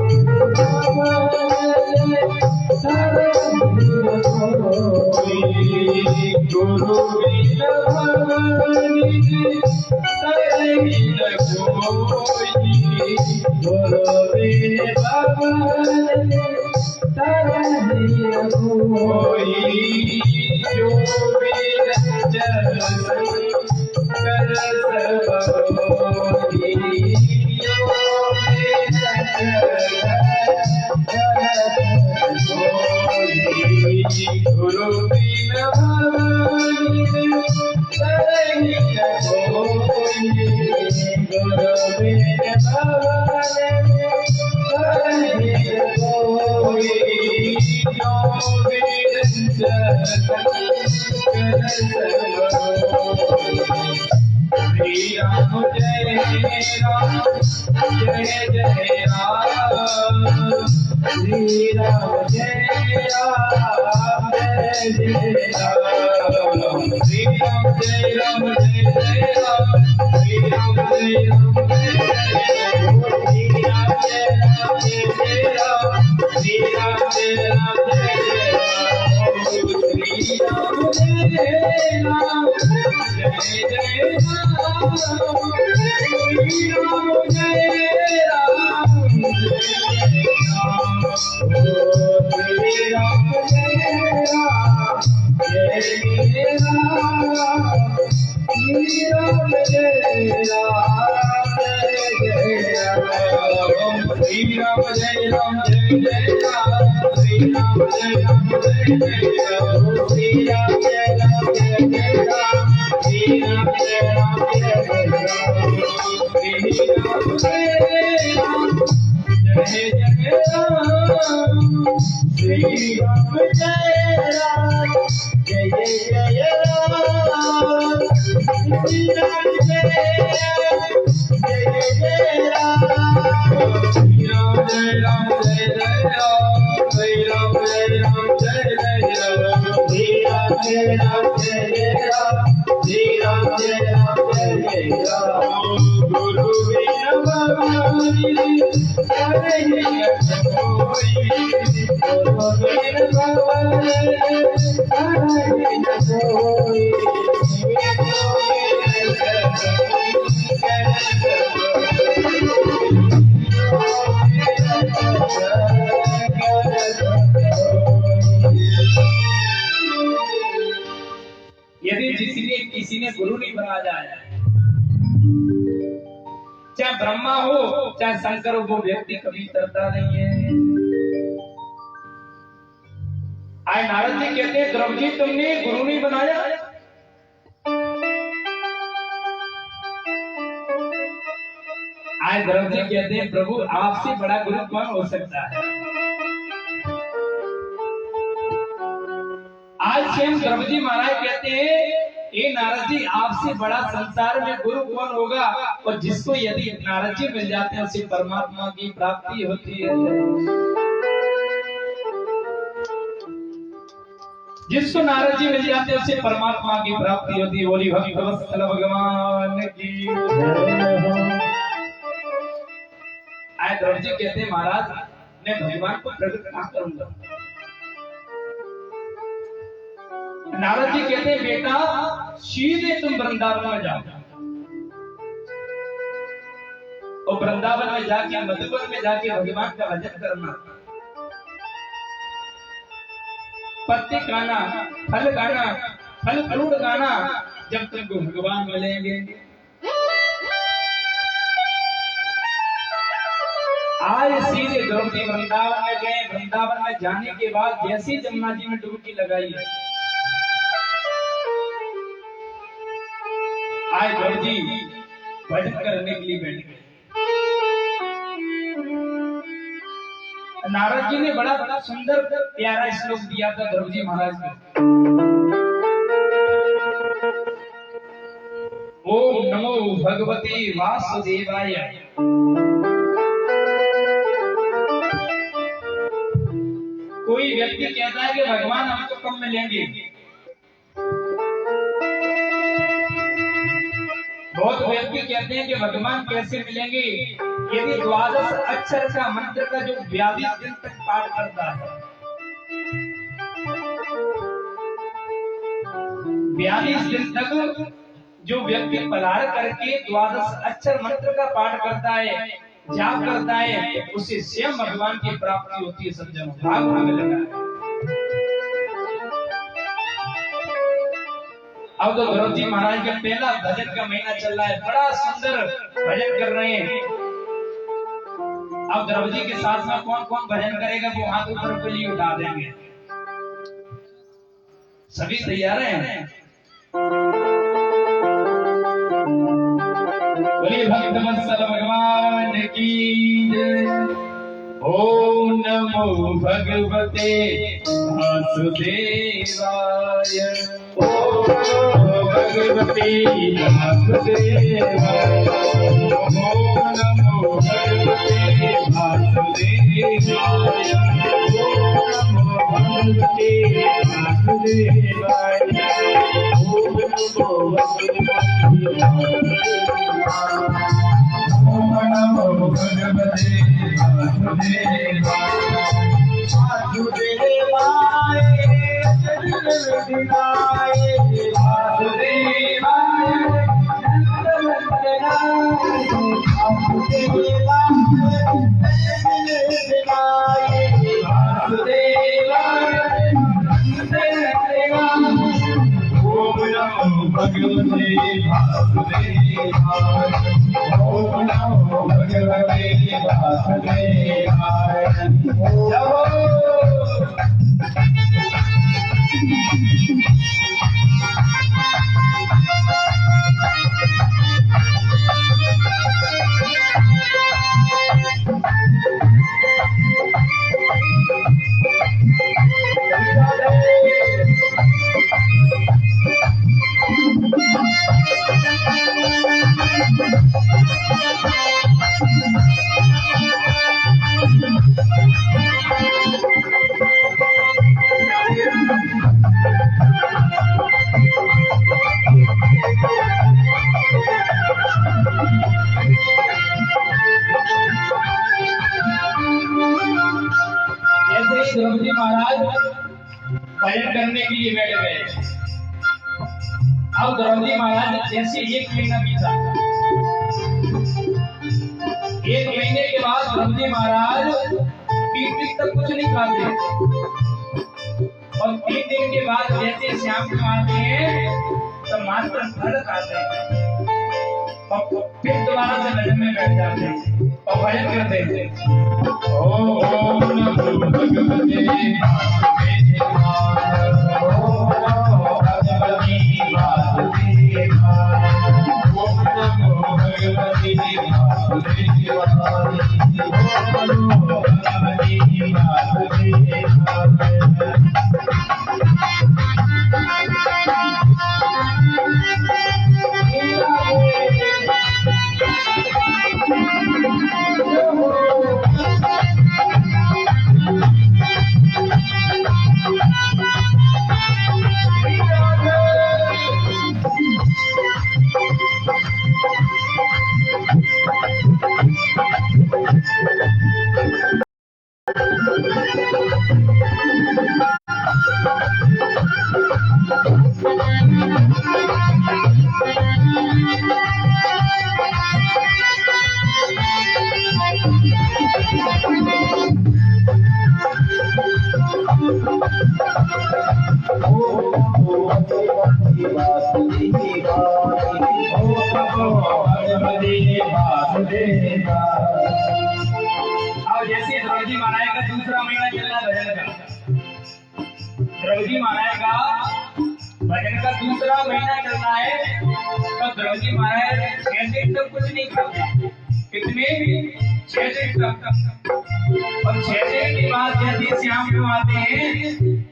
बिन भवनील तरहीन गुरु बिन भवनील तरहीन जो निरंजन कर सबोरी जो गुरु बिन भवनील तरहीन कोई गुरु बिन भवनील तरहीन कोई जो श्री राम जय राम जय जय राम श्री राम जय राम जय जय राम श्री राम जय राम जय जय राम श्री राम जय राम जय जय राम श्री राम जय राम जय जय राम श्री राम जय राम जय जय राम श्री राम जय राम श्री राम जय राम जय जय राम श्री राम जय राम जय राम श्री राम जय राम जय जय राम श्री राम जय राम जय जय राम श्री राम जय राम जय जय राम श्री राम जय राम जय जय राम श्री राम जय राम जय जय राम श्री राम जय राम जय जय राम श्री राम जय राम श्री राम जय राम जय जय राम श्री राम जय राम जय जय राम श्री राम जय राम जय जय राम श्री राम जय राम जय जय राम गुरु बिन भवनील तरहीन कोई गुरु बिन भवनील तरहीन कोई यदि किसी ने गुरु नहीं बना जाए, चाहे ब्रह्मा हो चाहे शंकर हो, वो व्यक्ति कभी तरता नहीं है। आज नारद जी कहते हैं ध्रुव जी तुमने गुरु नहीं बनाया। आज ध्रुव जी कहते हैं प्रभु आपसे बड़ा गुरु कौन हो सकता है। आज स्वयं ध्रुव जी महाराज कहते हैं ए नारद जी आपसे बड़ा संसार में गुरु कौन होगा, और जिसको यदि नारद जी मिल जाते हैं उसे परमात्मा की प्राप्ति होती है। जिसको नारद जी मिल जाते हैं उसे परमात्मा की प्राप्ति होती है। बोली भक्तवत्सल भगवान की। आए ध्रुव जी कहते हैं महाराज मैं भगवान को प्रकट कहाँ करूंगा। नारद जी कहते हैं बेटा सीधे तुम वृंदावन में जाओ, और वृंदावन में जाके मधुबन में जाके भगवान का भजन करना, पत्ते गाना, फल गाना, फल फ्रूट गाना, जब तुमको भगवान मिलेंगे। आज सीधे द्रौपदी वृंदावन में गए। वृंदावन में जाने के बाद जैसी जमुना जी में डुबकी लगाई, आज द्रौपदी भजन करने के लिए बैठ गए। नारद जी ने बड़ा बड़ा सुंदर प्यारा श्लोक दिया था द्रौपदी महाराज को। ओम नमो भगवते वासुदेवाय। कोई व्यक्ति कहता है कि भगवान हमको कब मिलेंगे, बहुत व्यक्ति कहते हैं कि भगवान कैसे मिलेंगे, यदि 12 अक्षर का मंत्र का जो 42 दिन तक पाठ करता है, 42 दिन तक जो व्यक्ति पलार करके 12 अक्षर मंत्र का पाठ करता है, जाप करता है, उसे स्वयं भगवान की प्राप्ति होती है। समझो, भाग में लगा है। अब तो द्रौपदी महाराज का पहला भजन का महीना चल रहा है, बड़ा सुंदर भजन कर रहे हैं। अब द्रौपदी के साथ में कौन कौन भजन करेगा वो हाथ ऊपर के लिए उठा देंगे। सभी तैयार हैं? बोलिए भक्त वत्सल भगवान की जय। ओम नमो भगवते वासुदेवाय। ओम नमो भगवते वासुदेवाय। ओम नमो भगवते वासुदेवाय। ओम नमो भगवते वासुदेवाय। ओम नमो भगवते द्रौपदी महाराज भजन करने के लिए बैठ गए। अब द्रौपदी महाराज जैसे 1 महीना बीता, 1 महीने के बाद द्रौपदी महाराज 3 दिन तक कुछ नहीं खाते, और 3 दिन के बाद जैसे शाम को आते हैं तो मात्र फल खाते हैं, और फिर दोबारा से भजन में बैठ जाते हैं और भजन करते हैं। ओम नमो भगवते वासुदेवाय। ओम नमो भगवते वासुदेवाय। ओम नमो भगवते वासुदेवाय। ओम नमो भगवते वासुदेवाय। महाराज का दूसरा महीना चल रहा है भजन का। द्रौपदी महाराज का भजन का दूसरा महीना चल रहा है, तो द्रौपदी महाराज 6 दिन तक कुछ नहीं खाते। कितने? 6 दिन तक। और 6 दिन के बाद यदि शाम को आते हैं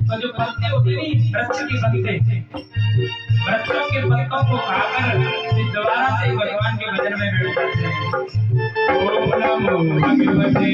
तो जो पत्ते होते नहीं, वृक्ष के पत्ते, वृक्षों के पत्तों को खाकर दोबारा से भगवान के भजन में बैठ जाते हैं। ओम नमो भगवते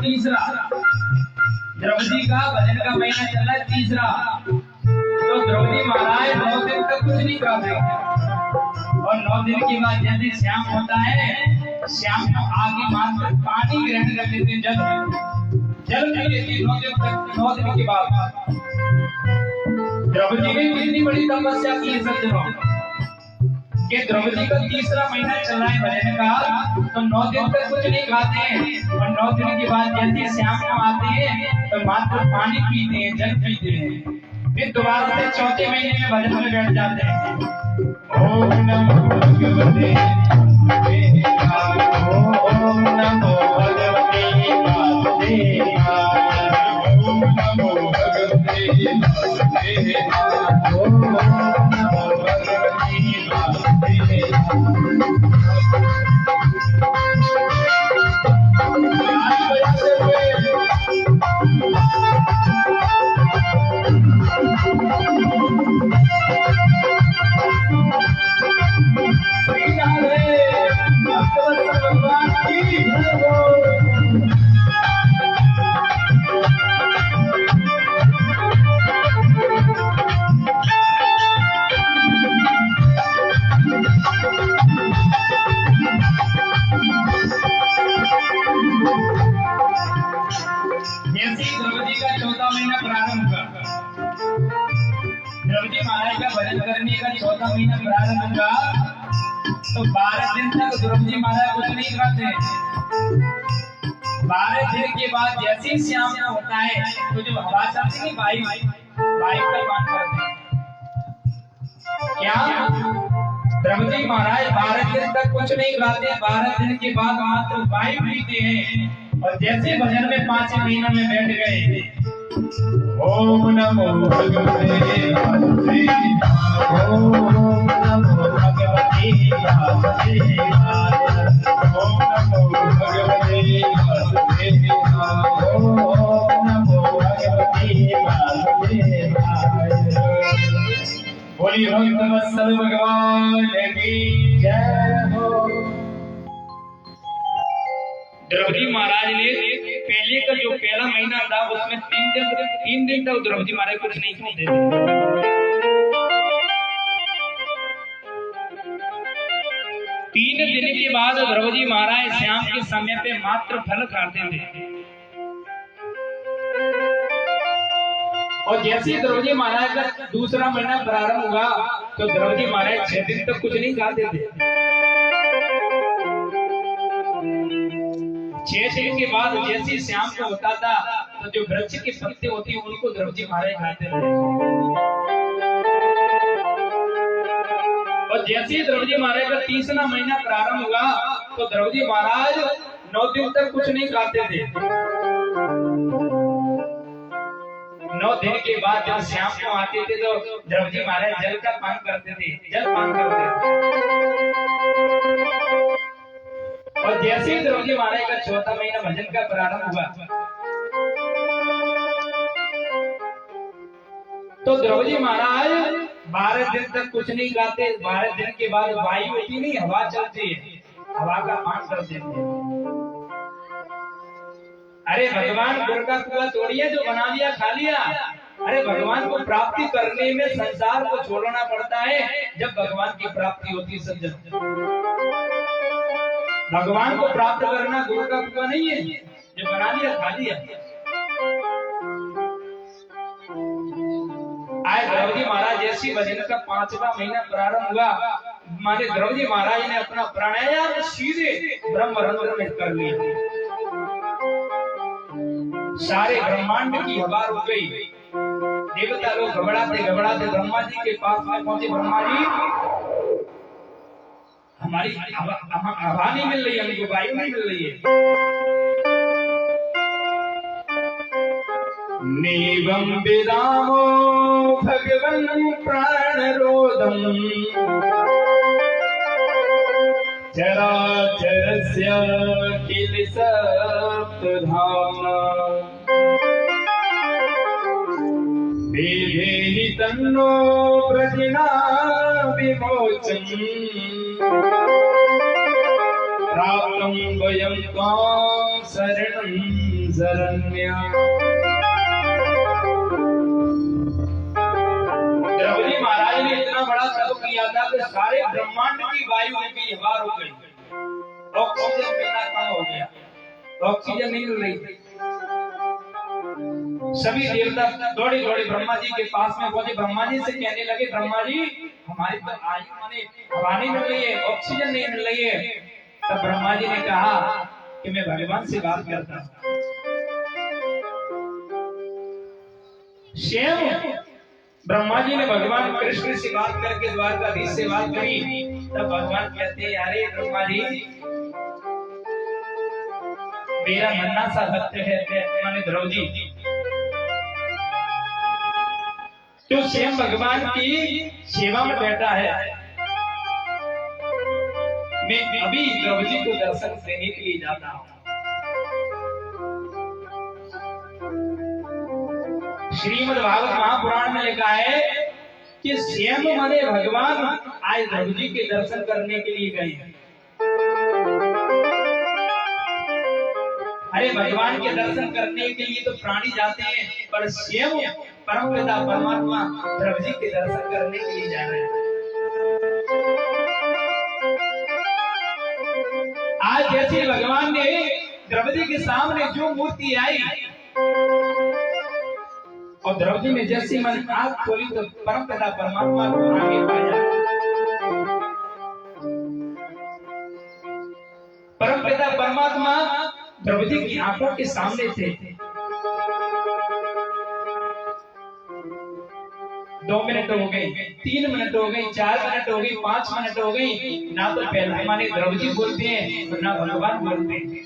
तीसरा। द्रौपदी का भजन का महीना चल रहा है तीसरा। तो द्रौपदी महाराज 9 दिन तक कुछ नहीं खाते और 9 दिन के बाद जैसे शाम होता है, शाम को आगे मात्र पानी ग्रहण कर लेते हैं, जल पी लेती है 9 दिन तक। 9 दिन के बाद द्रौपदी ने कितनी बड़ी तपस्या की है सज्जनों, कि द्रौपदी का तीसरा महीना चल रहा है भजन का, तो 9 दिन तक कुछ नहीं खाते हैं और 9 दिन के बाद जैसे शाम को आते हैं तो मात्र पानी पीते हैं, जल पीते हैं, फिर दोबारा से चौथे महीने में भजन में बैठ जाते हैं। ओम नमो भगवते ओम नमो भगवते ओम नमो भगवते ओम नमो चौथा महीना प्रारंभ हुआ तो 12 दिन तक द्रौपदी महाराज कुछ नहीं खाते। 12 दिन के बाद जैसे ही शाम को होता है तो जो हवा चलती है वायु का पान करते हैं। क्या द्रौपदी महाराज 12 दिन तक कुछ नहीं खाते, 12 दिन के बाद मात्र वायु पीते हैं और जैसे भजन में 5 महीनों में बैठ गए। ओम नमो भगवते ओम नमो भगवते ओम नमो भगवते ओम नमो भगवते बोली भक्त वत्सल भगवान की जय हो। द्रौपदी महाराज ने पहले का जो पहला महीना था उसमें 3 दिन तक द्रौपदी महाराज कुछ नहीं खाते थे। 3 दिन के बाद द्रौपदी महाराज शाम के समय पे मात्र फल खाते थे और जैसे ही द्रौपदी महाराज का दूसरा महीना प्रारंभ हुआ तो द्रौपदी महाराज 6 दिन तक कुछ नहीं खाते थे। 6 दिन के बाद जैसे शाम को होता था तो जो वृक्ष के पत्ते होते हैं उनको द्रौपदी महाराज खाते रहे और और जैसे ही द्रौपदी महाराज का 30वां महीना प्रारंभ हुआ तो द्रौपदी महाराज 9 दिन तक कुछ नहीं खाते थे। 9 दिन के बाद जब शाम को आते थे तो द्रौपदी महाराज जल का पान करते थे, जल पान करते थे। और जैसे ही द्रौपदी महाराज का 4था महीना भजन का प्रारंभ हुआ तो द्रौपदी महाराज 12 दिन तक कुछ नहीं खाते। 12 दिन के बाद वायु होती नहीं, हवा चलती है, हवा का पान कर देते हैं। अरे भगवान गुड़ का कुआं तोड़िए, जो बना लिया खा लिया। अरे भगवान को प्राप्ति करने में संसार को छोड़ना पड़ता है जब भगवान की प्राप्ति होती है। सज्जन, भगवान को प्राप्त करना गुड़ का कुआं नहीं है, जो बना लिया खा लिया। आज द्रौपदी महाराज जैसी भजन का 5वां महीना प्रारंभ हुआ, माने द्रौपदी महाराज ने अपना प्राणायाम सीधे ब्रह्मरंध्र में कर लिया। सारे ब्रह्मांड की हवा रुक गई। देवता लोग घबराते घबराते ब्रह्मा जी के पास में पहुंचे। ब्रह्मा जी, हमारी हवा नहीं मिल रही, हमको वायु नहीं मिल रही है। नेवं विरामो भगवन् प्राणरोधम् चराचरस्य किल सप्तधाम वेदेहि तन्नो व्रजना विमोचन् प्राप्तं वयं त्वां शरणं शरण्यम्। द्रौपदी महाराज ने इतना बड़ा तप किया था कि सारे ब्रह्मांड की वायु की हवा रुक गई, ऑक्सीजन मिलना कम हो गया, ऑक्सीजन नहीं मिल रही थी। सभी देवता दौड़े दौड़े ब्रह्मा जी के पास में पहुंचे। ब्रह्मा जी से कहने लगे, ब्रह्मा जी, हमारी तो आयु माने हवा नहीं मिल रही है, ऑक्सीजन नहीं मिल रही है। तब ब्रह्मा जी ने कहा कि मैं भगवान से बात करता हूं। स्वयं ब्रह्मा जी ने भगवान कृष्ण से बात करके द्वारकाधीश से बात करी। तब भगवान कहते हैं, अरे ब्रह्मा जी, मेरा नन्हा सा भक्त है माने द्रौपदी, जो स्वयं भगवान की सेवा में बैठा है। मैं अभी द्रौपदी को दर्शन देने के लिए जाता हूं। श्रीमद् भागवत महापुराण में लिखा है कि स्वयं माने भगवान आज द्रौपदी के दर्शन करने के लिए गए हैं। अरे भगवान के दर्शन करने के लिए तो प्राणी जाते हैं, पर स्वयं परमपिता परमात्मा द्रौपदी के दर्शन करने के लिए जा रहे हैं। आज जैसे भगवान ने द्रौपदी के सामने जो मूर्ति आई और द्रौपदी ने जैसी मन आंख खोली तो परमपिता परमात्मा को आगे पाया। परमपिता परमात्मा द्रौपदी की आंखों के सामने थे। 2 मिनट हो गए, 3 मिनट हो गई, 4 मिनट हो गई, 5 मिनट हो गई, ना तो पहले माने द्रौपदी बोलते हैं और ना भगवान बोलते हैं।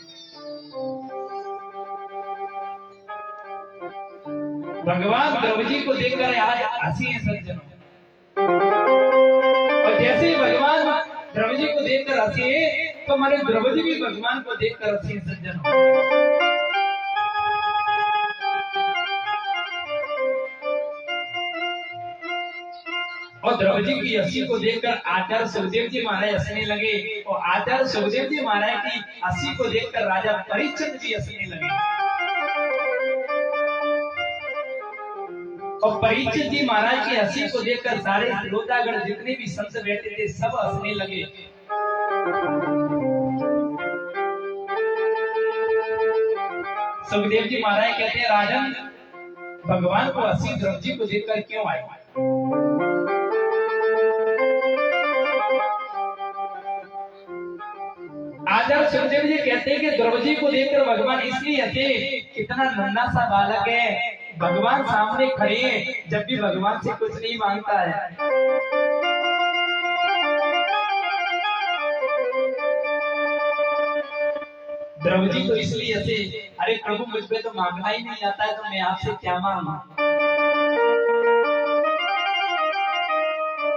भगवान द्रौपदी को देखकर आज हंसी है सज्जनों। और जैसे ही भगवान द्रौपदी को देखकर हंसी है तो माने द्रौपदी भी भगवान को देखकर हंसी है सज्जनों। और द्रौपदी की हंसी को देखकर आचार्य सुखदेव जी महाराज हंसने लगे और आचार्य सुखदेव जी महाराज की हंसी को देखकर राजा परीक्षित भी हंसने लगे। और परीक्षित जी महाराज की हंसी को देखकर सारे श्रोतागण जितने भी संत बैठे थे सब हंसने लगे। सुखदेव जी महाराज कहते हैं, राजन, भगवान को हंसी द्रौपदी को देखकर क्यों आई? आचार्य सुखदेव जी कहते हैं कि द्रौपदी को देखकर भगवान इसलिए हंसे, कितना नन्हा सा बालक है, भगवान सामने खड़े हैं, जब भी भगवान से कुछ नहीं मांगता है। द्रौपदी तो इसलिए हंसे, अरे प्रभु मुझ पे तो मांगना ही नहीं आता है, तो मैं आपसे क्या मांगू।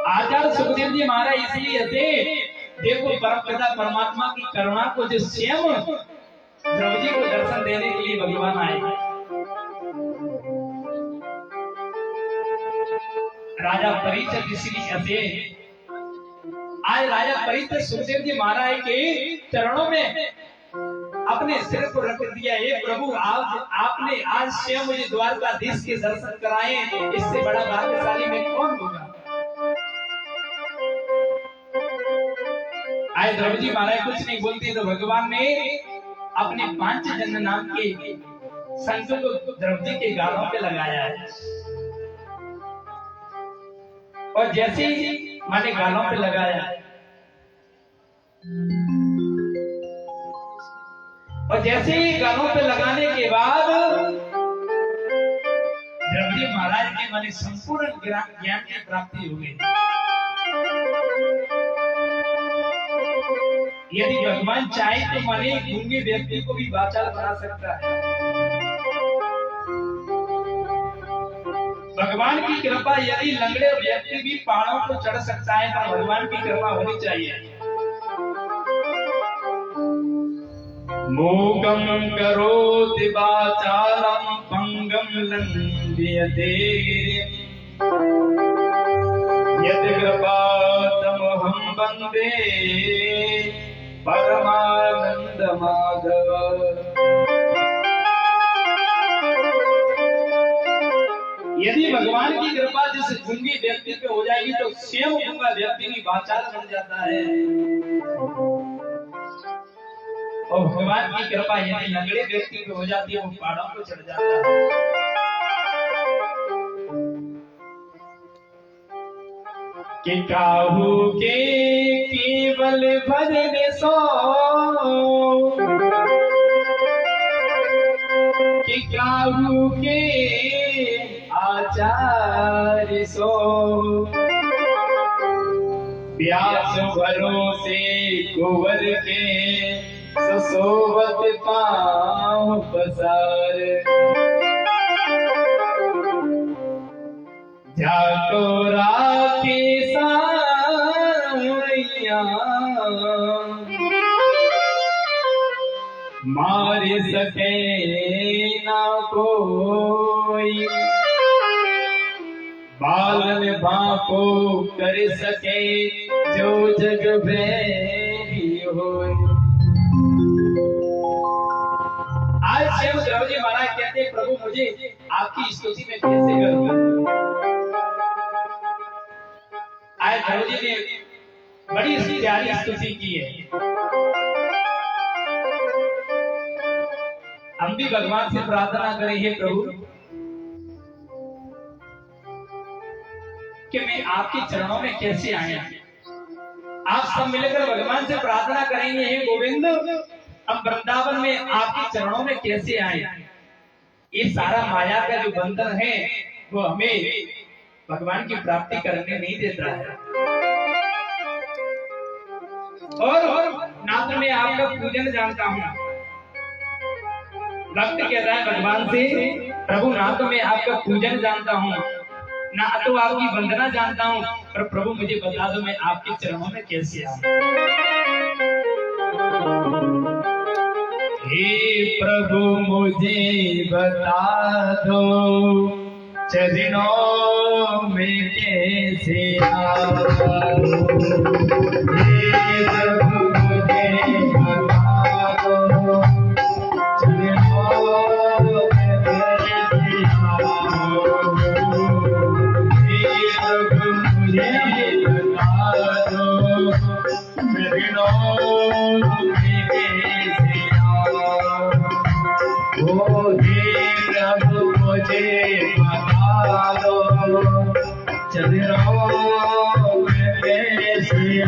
आचार्य सुखदेव जी महाराज इसलिए हंसे, देखो परमपिता परमात्मा की करुणा को जो स्वयं द्रौपदी को दर्शन देने के लिए भगवान आए। राजा परीक्षित इसलिए हंसे, आज राजा परीक्षित सुखदेव जी महाराज के चरणों में अपने सिर को रख दिया। हे प्रभु, आपने आज स्वयं मुझे द्वारकाधीश के दर्शन कराए, इससे बड़ा भाग्यशाली में कौन होगा। आज द्रौपदी महाराज कुछ नहीं बोलती, तो भगवान ने अपने पांचजन्य नाम के संतों को द्रौपदी के गालों पे लगाया है। और जैसे ही माने गालों पे लगाया, और जैसे ही गालों पे लगाने के बाद द्रौपदी महाराज के माने संपूर्ण ज्ञान की प्राप्ति हो गई। यदि भगवान चाहे तो माने गूंगे व्यक्ति को भी वाचाल बना सकता है। भगवान की कृपा, यदि लंगड़े व्यक्ति भी पहाड़ों को चढ़ सकता है तो भगवान की कृपा होनी चाहिए। मूकं करोति वाचालं पंगं लंघयते यदि कृपातमहं वन्दे परमानंद माधव। यदि भगवान की कृपा जिस गूंगे व्यक्ति पे हो जाएगी तो स्वयं गूंगा व्यक्ति भी वाचाल बन जाता है। और भगवान की कृपा यदि लंगड़े व्यक्ति पे हो जाती है, वो पहाड़ों को चढ़ जाता है। कि काहू के केवल भजन सो, कि काहू के आचार्य सो, प्यास भरोसे कुंवर के ससोवत पाँव पसार। जाको राखे साइया मार सके ना कोई, बालन बापो कर सके जो जग भैरी होए। आज शिव द्रौपदी महाराज कहते हैं, प्रभु मुझे आपकी स्तुति में कैसे करूंगा। आज द्रौपदी ने बड़ी प्यारी स्तुति की है। हम भी भगवान से प्रार्थना करें, हे प्रभु कि मैं आपके चरणों में कैसे आया। आप सब मिलकर भगवान से प्रार्थना करेंगे, हे गोविंद हम वृंदावन में आपके चरणों में कैसे आए। ये सारा माया का जो बंधन है वो हमें भगवान की प्राप्ति करने नहीं देता है। और ना तो मैं आपका पूजन जानता हूँ, भक्त कह रहा है भगवान से, प्रभु ना तो मैं आपका पूजन जानता हूँ, ना तो आपकी वंदना जानता हूँ, पर प्रभु मुझे बता दो मैं आपके चरणों में कैसे आऊं। हे प्रभु मुझे बता दो चरणों में कैसे आऊं। हे प्रभु मुझे बता दो चरणों में कैसे आऊं। हे प्रभु मुझे बता दो चरणों में कैसे आऊं। ओ हे प्रभु मुझे बता दो चरणों में कैसे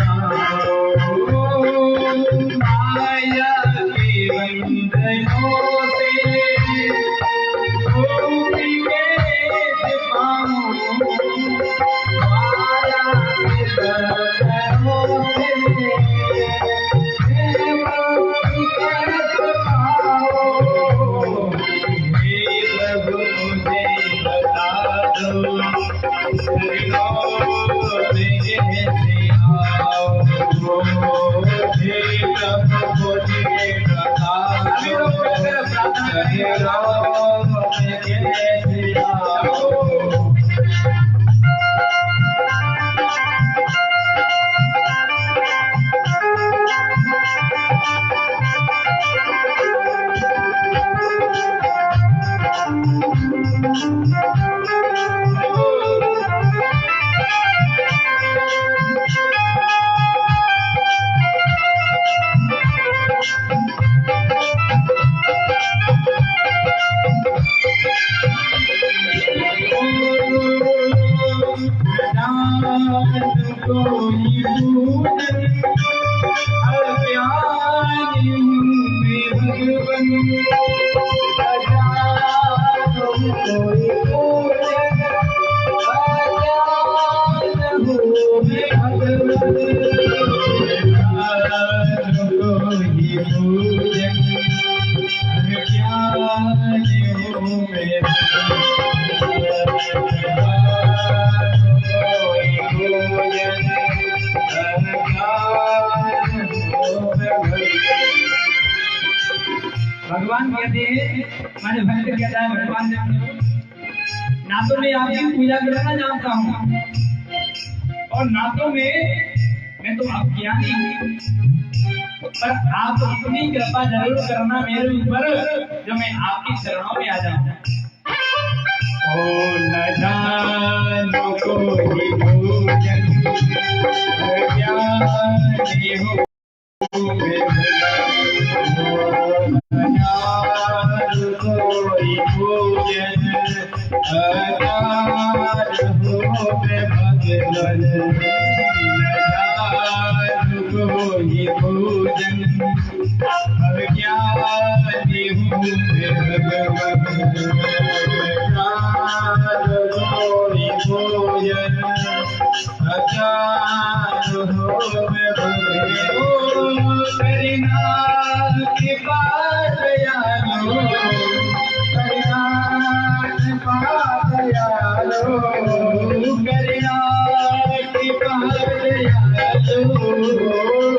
पूजन क्या देहूं मैं भगवान कहते हैं मैंने भक्त कहता है भगवान ना तो मैं आपकी पूजा करना जानता हूँ और ना तो मैं तो आप ज्ञानी हूँ, पर आप इतनी कृपा जरूर करना मेरे ऊपर जो मैं आपके चरणों में आ जाऊं। ओ न जानो कोई पूजन क्या देहूं मैं कोई पूजन अनार हो मैं भगवन कोई पूजन अब क्या देहूं मैं भगवन कोई पूजन अचार हो मैं भगवन करना के पास यारो करना के पास यारो करना के पास यारो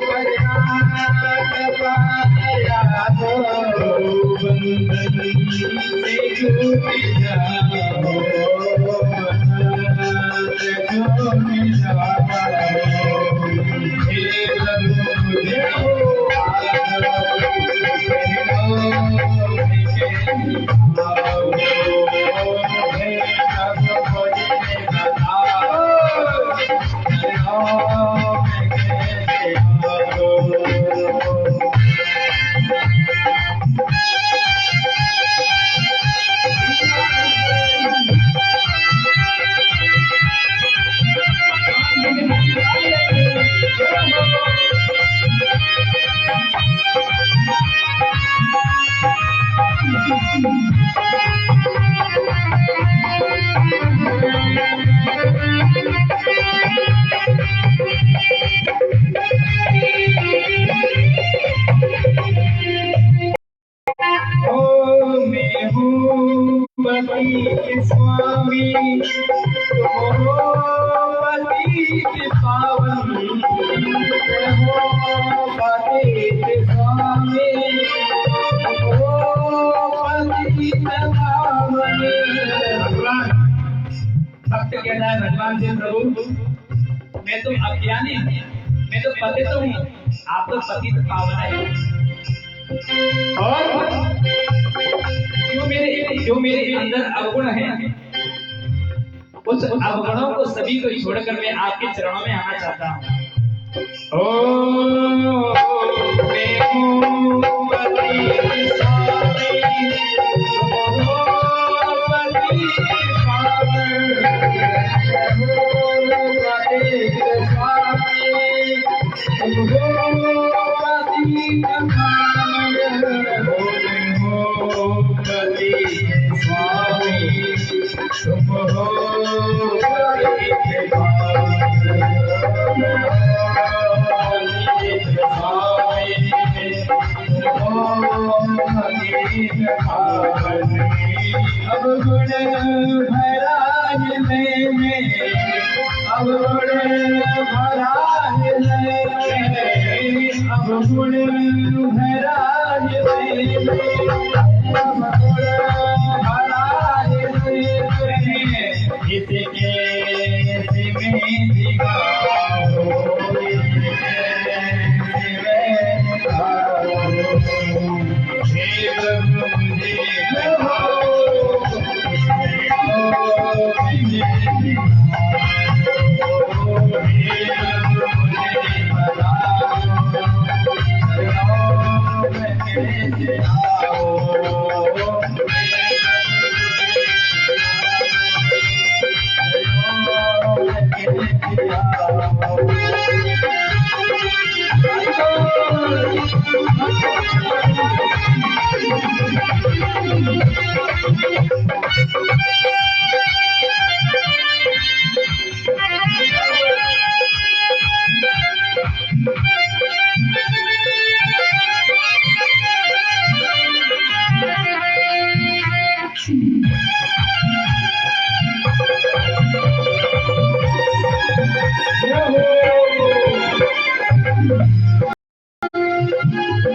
करना के पास यारो बंधन से छूट जाओ छूट जाओ स्वामी पतित पावन हो पतित स्वामी हो पतित पावन। भक्त कहता है भगवान से प्रभु मैं तो अज्ञानी हूँ, मैं तो पतित हूँ, आप तो पतित पावन है और जो मेरे अंदर अवगुण है उस अवगुणों को सभी को छोड़कर मैं आपके चरणों में आना चाहता हूँ। ओ मैं हूँ पतित स्वामी हो पतित पावन हो पतित स्वामी हो पतित पावन हो स्वामी तुम हो अब गुण भरा हृदय में अब गुण भरा हृदय में अब गुण भरा हृदय में इसके में दिखाओ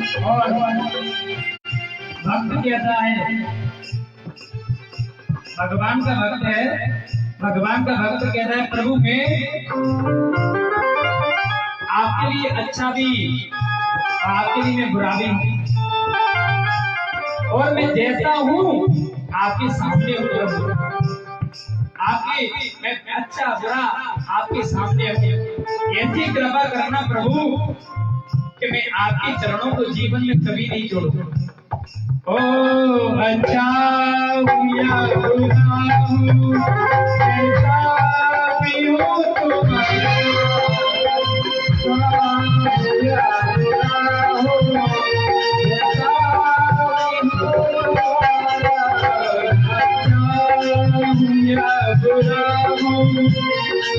और भक्त कैसा है? भगवान का भक्त है। भगवान का भक्त कहता है प्रभु मैं आपके लिए अच्छा भी, आपके लिए मैं बुरा भी हूँ, और मैं जैसा हूँ आपके सामने हूँ प्रभु। आपके मैं अच्छा बुरा आपके सामने हूँ। ऐसी कृपा करना प्रभु कि मैं आपके चरणों को जीवन में कभी नहीं छोड़ूं। ओ अच्छा या बुरा हूँ, कैसा भी हूँ तुम्हारा, या बुरा हूँ,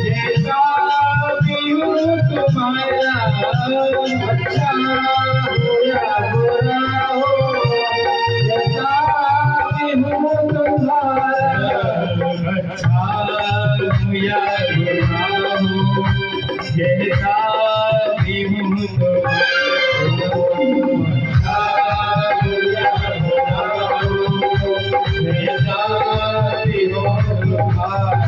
कैसा भी हूँ तुम्हारा, या बुरा हूँ, कैसा भी हूँ तुम्हारा, अच्छा हो या बुरा हो, कैसा भी हूँ तुम्हारा, अच्छा हो या बुरा हो, कैसा भी हूँ तुम्हारा,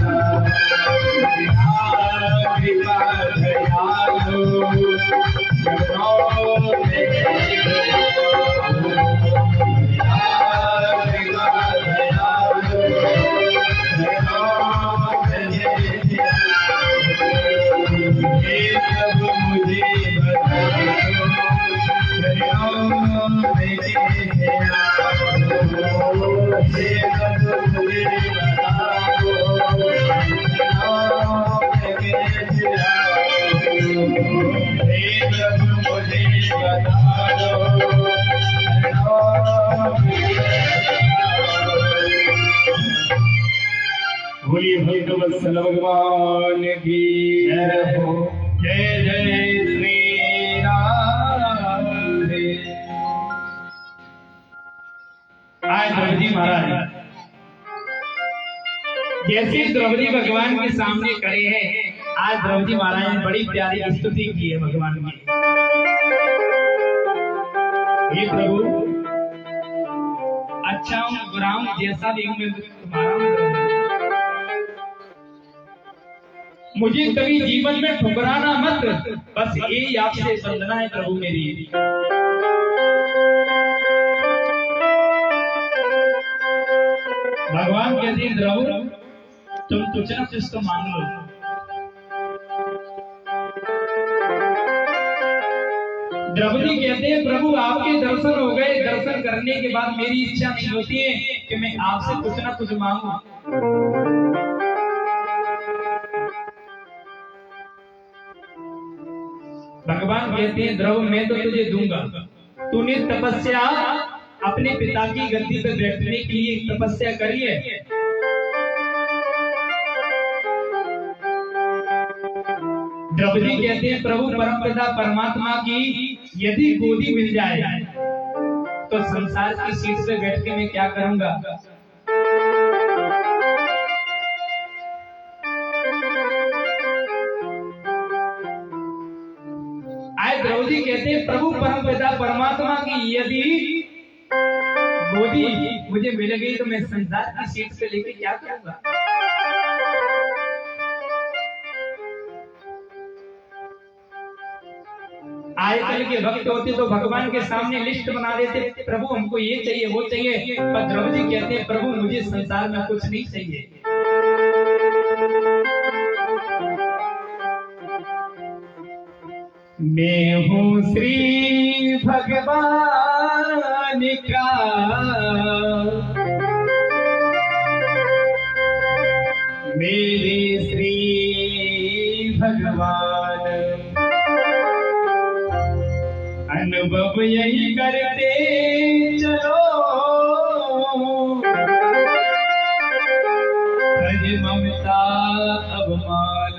बोलिए भगवत्सल भगवान की जय हो। जय जय श्री राम। आज द्रौपदी महाराज जैसे द्रौपदी भगवान के सामने खड़े हैं, आज द्रौपदी महाराज ने बड़ी प्यारी स्तुति की है भगवान की। हे प्रभु अच्छा हूँ बुरा हूँ जैसा भी हूँ मैं तुम्हारा हूँ, मुझे कभी जीवन में ठुकराना मत, बस यही आपसे वंदना है प्रभु मेरी। भगवान कहते हैं द्रौपदी तुम कुछ ना कुछ तो मांग लो। द्रौपदी कहते हैं प्रभु आपके दर्शन हो गए, दर्शन करने के बाद मेरी इच्छा नहीं होती है कि मैं आपसे कुछ ना कुछ मांगू। भगवान कहते हैं द्रौपदी मैं तो तुझे दूंगा, तूने तपस्या अपने पिता की गद्दी पर बैठने के लिए तपस्या करी है। द्रौपदी कहते हैं प्रभु परमपिता परमात्मा की यदि गोदी मिल जाए तो संसार की सीट पे बैठ के मैं क्या करूंगा। आए द्रौपदी कहते हैं प्रभु परमपिता परमात्मा की यदि गोदी मुझे मिल गई तो मैं संसार की सीट पे लेके क्या करूंगा। आजकल के भक्त होते तो भगवान के सामने लिस्ट बना देते, प्रभु हमको ये चाहिए वो चाहिए, पर द्रौपदी कहते हैं प्रभु मुझे संसार में कुछ नहीं चाहिए। मैं हूँ श्री भगवान का मेरे श्री भगवान, अनुभव यही करते चलो ब्रज ममता अवमान।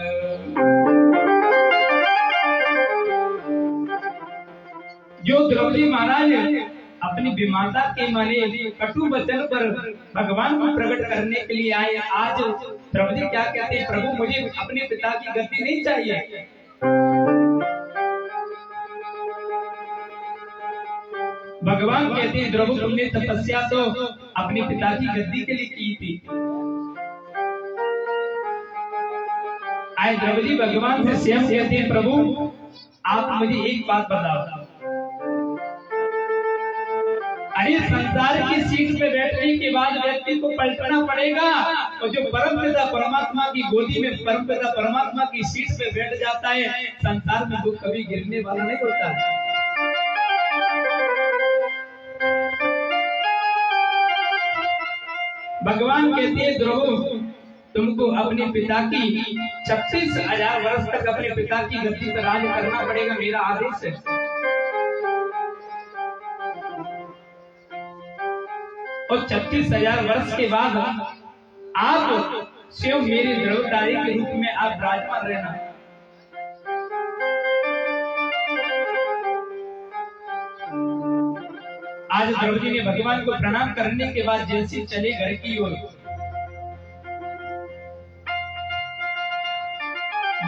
जो द्रौपदी महाराज अपनी विमाता के माने कटु वचन पर भगवान को प्रकट करने के लिए आए, आज द्रौपदी क्या कहते हैं प्रभु मुझे अपने पिता की गद्दी नहीं चाहिए। भगवान कहते हैं द्रौपदी तुमने तपस्या तो अपने पिता की गद्दी के लिए की थी। आए द्रौपदी भगवान से स्वयं कहते हैं प्रभु आप मुझे एक बात बताओ, अरे संसार की सीट पे बैठने के बाद व्यक्ति को पलटना पड़ेगा, और जो परमपिता परमात्मा की गोदी में परमपिता परमात्मा की सीट पे बैठ जाता है, संसार में दुख कभी गिरने वाला नहीं होता है। भगवान कहते हैं द्रौपदी तुमको अपने पिता की 36,000 वर्ष तक अपने पिता की गद्दी पर राज करना पड़ेगा, मेरा आदेश है। और 36,000 वर्ष के बाद आप स्वयं मेरे द्रौपदी के रूप में आप विराजमान रहना। आज द्रौपदी ने भगवान को प्रणाम करने के बाद जैसे चले घर की ओर,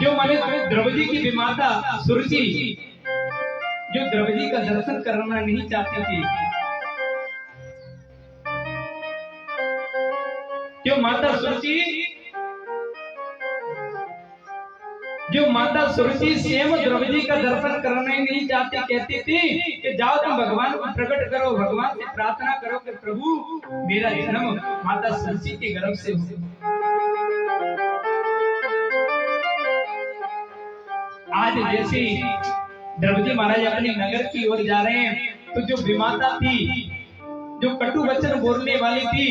जो माने द्रौपदी की विमाता सुरुचि जो द्रौपदी का दर्शन करना नहीं चाहती थी, जो माता सुरुचि स्वयं द्रौपदी का दर्शन करना ही नहीं चाहती, कहती थी कि जाओ तुम भगवान को प्रकट करो, भगवान से प्रार्थना करो कि प्रभु मेरा जन्म माता सुरुचि के गर्भ से हो। आज जैसे द्रौपदी महाराज अपने नगर की ओर जा रहे हैं, तो जो विमाता थी, जो कटु वचन बोलने वाली थी,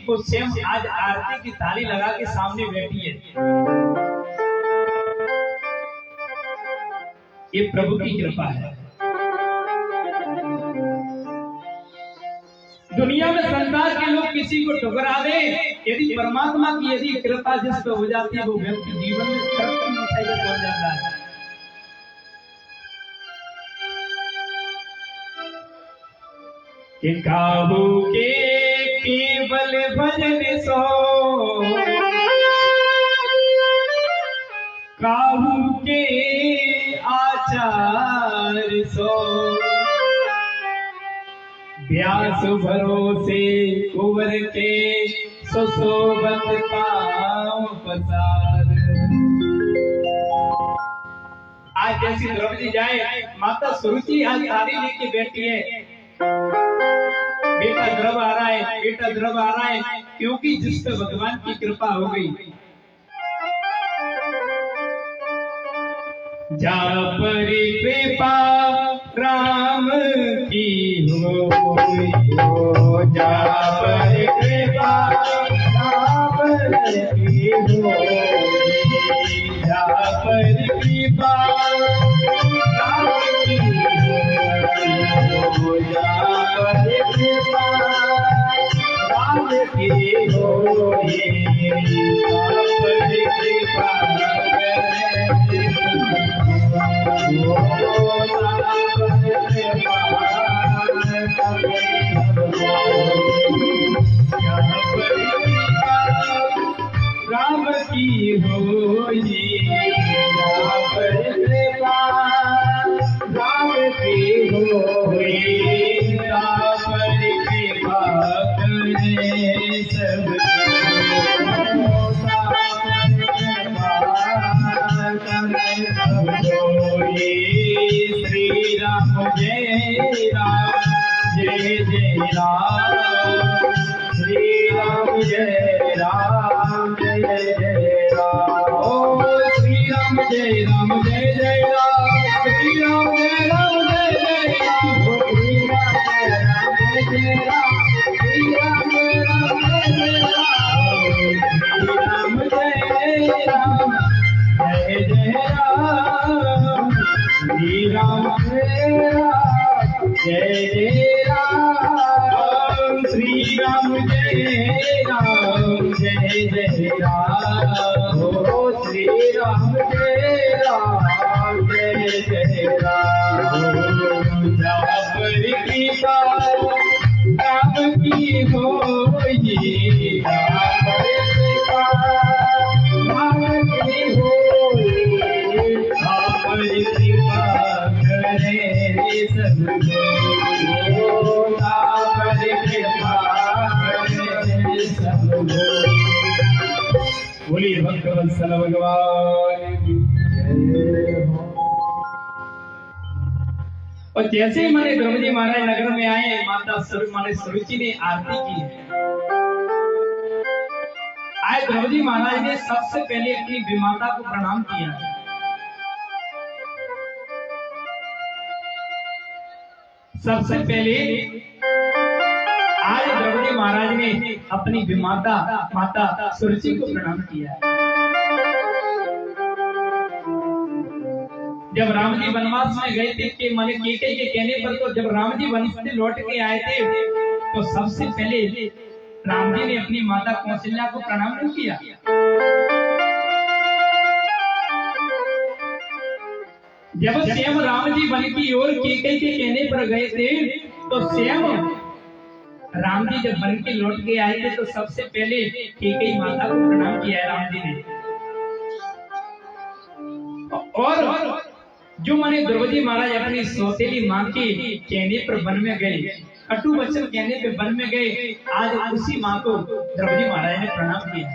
वो स्वयं आज आरती की थाली लगा के सामने बैठी है। ये प्रभु की कृपा है। दुनिया में संसार के लोग किसी को ठुकरा दे, यदि परमात्मा की यदि कृपा जिस पे हो जाती है, वो व्यक्ति जीवन में तरक्की ऊंचाई पर पहुंच जाता है। कि काबू के केवल भजन सो, काबू के आचार सो, व्यास भरोसे कुंवर के सुशोभत पांव पसार। आज जैसी द्रौपदी जाए, माता सुरुचि आज थाली लेके बैठी है, बेटा द्रव आ रहा है, बेटा द्रव आ रहा है, क्योंकि जिस पे भगवान की कृपा हो गई। जा पर कृपा राम की हो, जा पर कृपा राम की हो, जा पर कृपा राम की हो, जा पर कृपा राम की हो, पर कृपा राम की होई, पर कृपा राम की होई, पर कृपा करे सब श्री राम जय राम जय जय राम, श्री राम जय राम जय जय राम, ओ श्री राम जय राम जय जय राम, श्री राम जय राम जय जय राम, श्री राम जय राम जय जय राम, श्री राम जय राम जय जय राम, श्री राम जय राम जय जय राम, श्री राम जय राम जय जय राम, श्री राम जय राम जय जय राम, हो श्री राम जय राम जय जय राम। जा पर कृपा राम की होई, जा पर कृपा राम की होई, पर कृपा करे सब। भगवान की जय हो। और जैसे ही मैंने द्रौपदी महाराज नगर में आए, माता सुरुचि ने आरती की है। आए द्रौपदी महाराज ने सबसे पहले अपनी विमाता को प्रणाम किया है। सबसे पहले आज द्रौपदी महाराज ने अपनी विमाता माता सुरुचि को प्रणाम किया है। जब राम जी वनवास में गए थे कि माने केकई के कहने पर, तो जब राम जी वन से लौट के आए थे तो सबसे पहले राम जी ने अपनी माता कौशल्या को प्रणाम नहीं किया। जब स्वयं राम जी वन की ओर केकई के कहने पर गए थे तो स्वयं राम जी जब वन के लौट के आए थे तो सबसे पहले केकई माता को प्रणाम किया राम जी ने। और जो माने द्रौपदी महाराज अपनी सौतेली मां के कहने पर वन में गए, कटु वचन कहने पे वन में गए, आज उसी मां को द्रौपदी महाराज ने प्रणाम किया।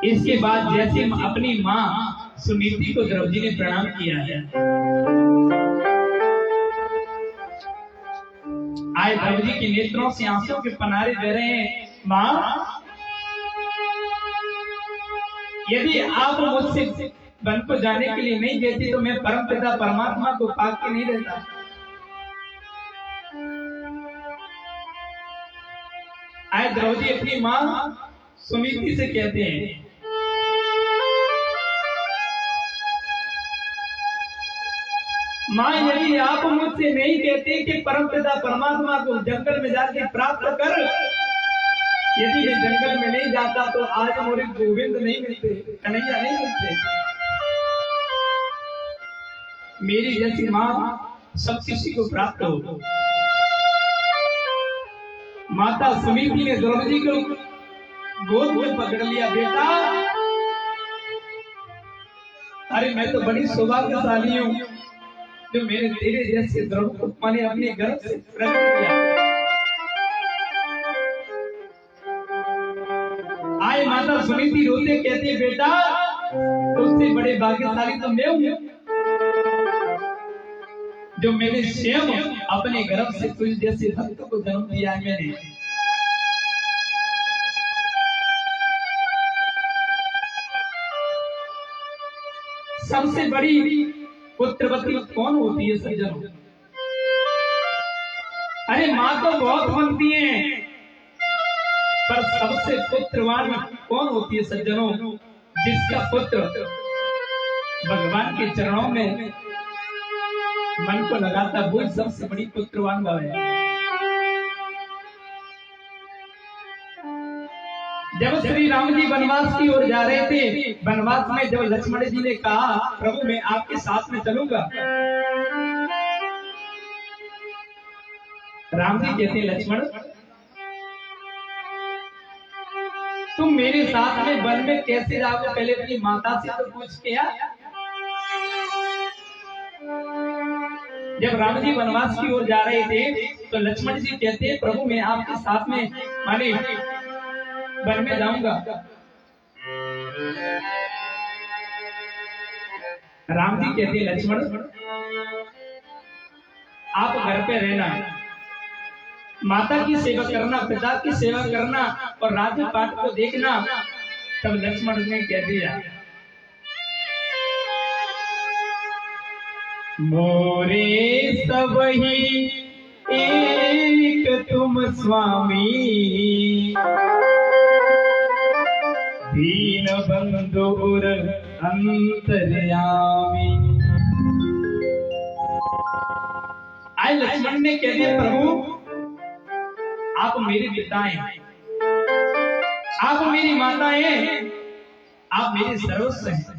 इसके बाद जैसे अपनी मां सुनीति को द्रौपदी ने प्रणाम किया है, आज द्रौपदी के नेत्रों से आंसू के पनारे बह रहे हैं। मां, यदि आप मुझसे वन को जाने के लिए नहीं कहती तो मैं परम पिता परमात्मा को पाक के नहीं रहता। आए द्रौपदी अपनी मां सुनीति से कहते हैं, मां यदि आप मुझसे नहीं कहते कि परम पिता परमात्मा को जंगल में जाके प्राप्त कर, यदि मैं जंगल में नहीं जाता तो आज मोरे गोविंद नहीं मिलते, कन्हैया नहीं मिलते। मेरी जैसी मां सब किसी को प्राप्त हो। माता सुनीति ने द्रौपदी को गोद में पकड़ लिया। बेटा, अरे मैं तो बड़ी सौभाग्यशाली हूँ जो मेरे तेरे जैसे द्रौपदी ने अपने गर्भ से प्रकट किया। आए माता सुनीति रोते कहती, बेटा उससे बड़े भाग्यशाली तो मैं हूँ जो मैंने स्वयं अपने गर्भ से तुझ जैसे भक्त को जन्म दिया है। मैंने सबसे बड़ी पुत्रवती कौन होती है सज्जनों? अरे माँ तो बहुत बनती है, पर सबसे पुत्रवान कौन होती है सज्जनों? जिसका पुत्र भगवान के चरणों में मन को लगाता, वो सबसे बड़ी पुत्रवान भाव है। जब श्री राम जी वनवास की ओर जा रहे थे, वनवास में जब लक्ष्मण जी ने कहा, प्रभु मैं आपके साथ में चलूंगा, राम जी कहते लक्ष्मण तुम मेरे साथ में वन में कैसे जाओगे? पहले अपनी माता से तो पूछ के आ। जब राम जी वनवास की ओर जा रहे थे तो लक्ष्मण जी कहते प्रभु मैं आपके साथ में माने वन में जाऊंगा। राम जी कहते लक्ष्मण आप घर पे रहना, माता की सेवा करना, पिता की सेवा करना और राज्य पाठ को देखना। तब लक्ष्मण ने कह दिया मोरे सब ही एक तुम स्वामी, दीन बंधुर अंतर्यामी। आए लक्ष्मण ने कह दिया प्रभु आप मेरे पिता हैं, आप मेरी माता हैं, आप मेरे सर्वस्व हैं।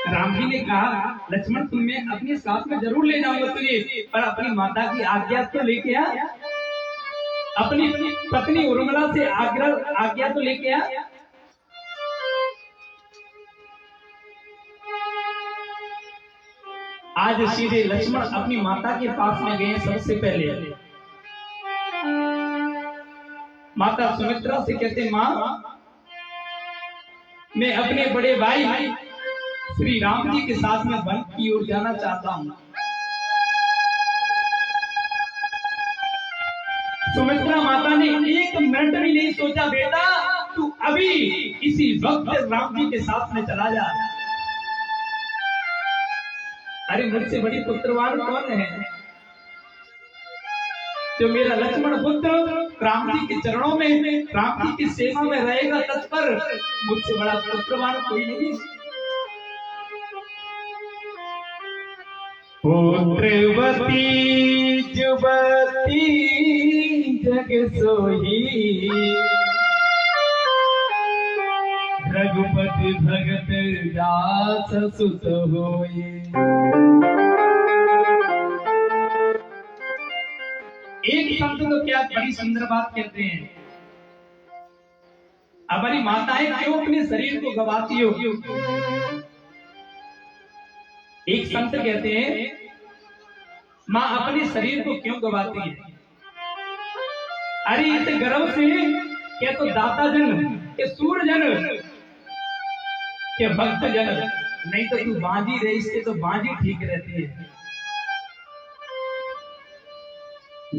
राम जी ने कहा लक्ष्मण तुम्हें अपने साथ में जरूर ले जाऊंगा तुझे, पर अपनी माता की आज्ञा तो लेके आ, अपनी पत्नी उर्मिला से आज्ञा तो लेके आ। आज सीधे लक्ष्मण अपनी माता के पास में गए। सबसे पहले माता सुमित्रा से कहते, मां मैं अपने बड़े भाई श्री राम जी के साथ में वन की ओर जाना चाहता हूं। सुमित्रा माता ने एक मिनट भी नहीं सोचा, बेटा तू अभी इसी वक्त राम जी के साथ में चला जा। अरे मुझसे बड़ी पुत्रवान कौन है? जो मेरा लक्ष्मण पुत्र राम जी के चरणों में, राम जी की सेवा में रहेगा तत्पर, मुझसे बड़ा पुत्रवान कोई नहीं। पुत्रवती जुवती जग सोही, रघुपति भगत दास सुत होए। एक संत तो क्या बड़ी सुंदर बात कहते हैं, हमारी माताएं क्यों अपने शरीर को गवाती हो? एक संत कहते हैं, मां अपने शरीर को क्यों गवाती है? अरे इस गर्व से क्या तो दाता जन के सूर्य जन के भक्त जन, नहीं तो तू बांझी रही, इससे तो बांझी ठीक रहती है।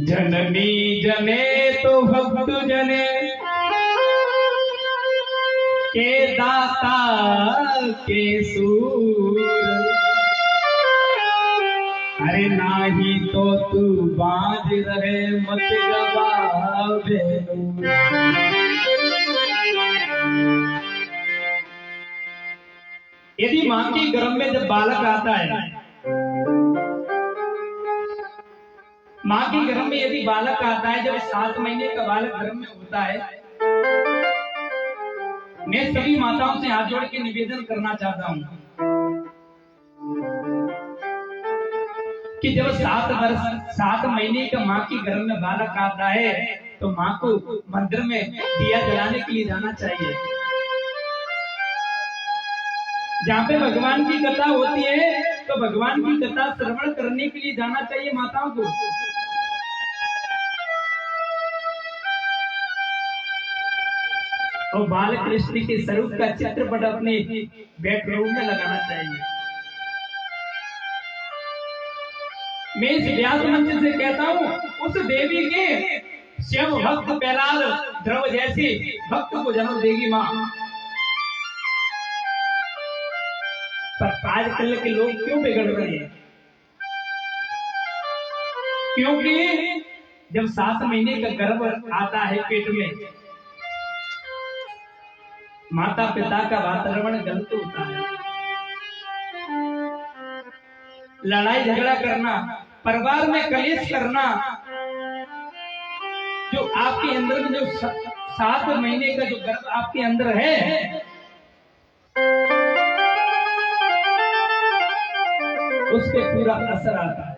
जननी जने तो भक्त जने के दाता के सूर, अरे नाही तो तू बांझ रहे मत गवावे। यदि मां के गर्भ में जब बालक आता है, मां के गर्भ में यदि बालक आता है, जब 7 महीने का बालक गर्भ में होता है, मैं सभी माताओं से हाथ जोड़ के निवेदन करना चाहता हूं कि जब 7 महीने का मां के गर्भ में बालक आता है, तो मां को मंदिर में दिया जलाने के लिए जाना चाहिए। जहाँ पे भगवान की कथा होती है, तो भगवान की कथा श्रवण करने के लिए जाना चाहिए माताओं को। और बाल कृष्ण के स्वरूप का चित्रपट अपने बेडरूम में लगाना चाहिए। मैं इस व्यास मंच से कहता हूँ, उस देवी के शिव भक्त प्रहलाद ध्रुव जैसे भक्त को जन्म देगी माँ। पर आजकल के लोग क्यों बिगड़ रहे हैं? क्योंकि जब 7 महीने का गर्भ आता है पेट में, माता पिता का वातावरण गलत होता है। लड़ाई झगड़ा करना, परिवार में कलेश करना, जो आपके अंदर में जो 7 महीने का जो गर्भ आपके अंदर है, उस पे पूरा असर आता है।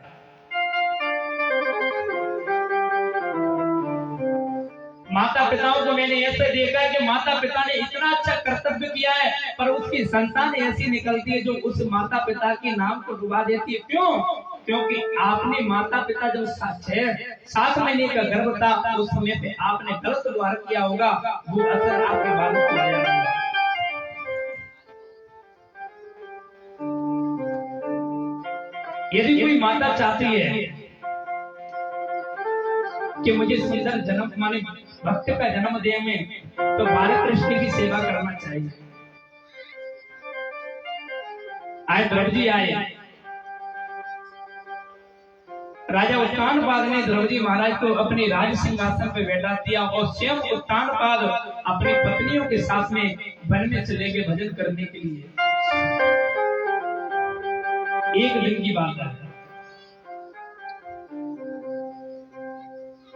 माता पिताओं को मैंने ऐसे देखा है कि माता पिता ने इतना अच्छा कर्तव्य किया है, पर उसकी संतान ऐसी निकलती है जो उस माता पिता के नाम को डुबा देती है। क्यों? क्योंकि आपने माता पिता जब 7 महीने का गर्भ था, उस समय पे आपने गलत व्यवहार किया होगा, वो असर आपके बालक को आया। यदि कोई माता चाहती है कि मुझे सुंदर जन्म माने भक्त का जन्म दे में, तो बाल कृष्ण की सेवा करना चाहिए। आए द्रौपदी आए, राजा उत्तानपाद ने द्रौपदी महाराज को अपने राज सिंहासन पे बैठा दिया और स्वयं उत्तानपाद अपनी पत्नियों के साथ में वन में चले गए भजन करने के लिए। एक दिन की बात है,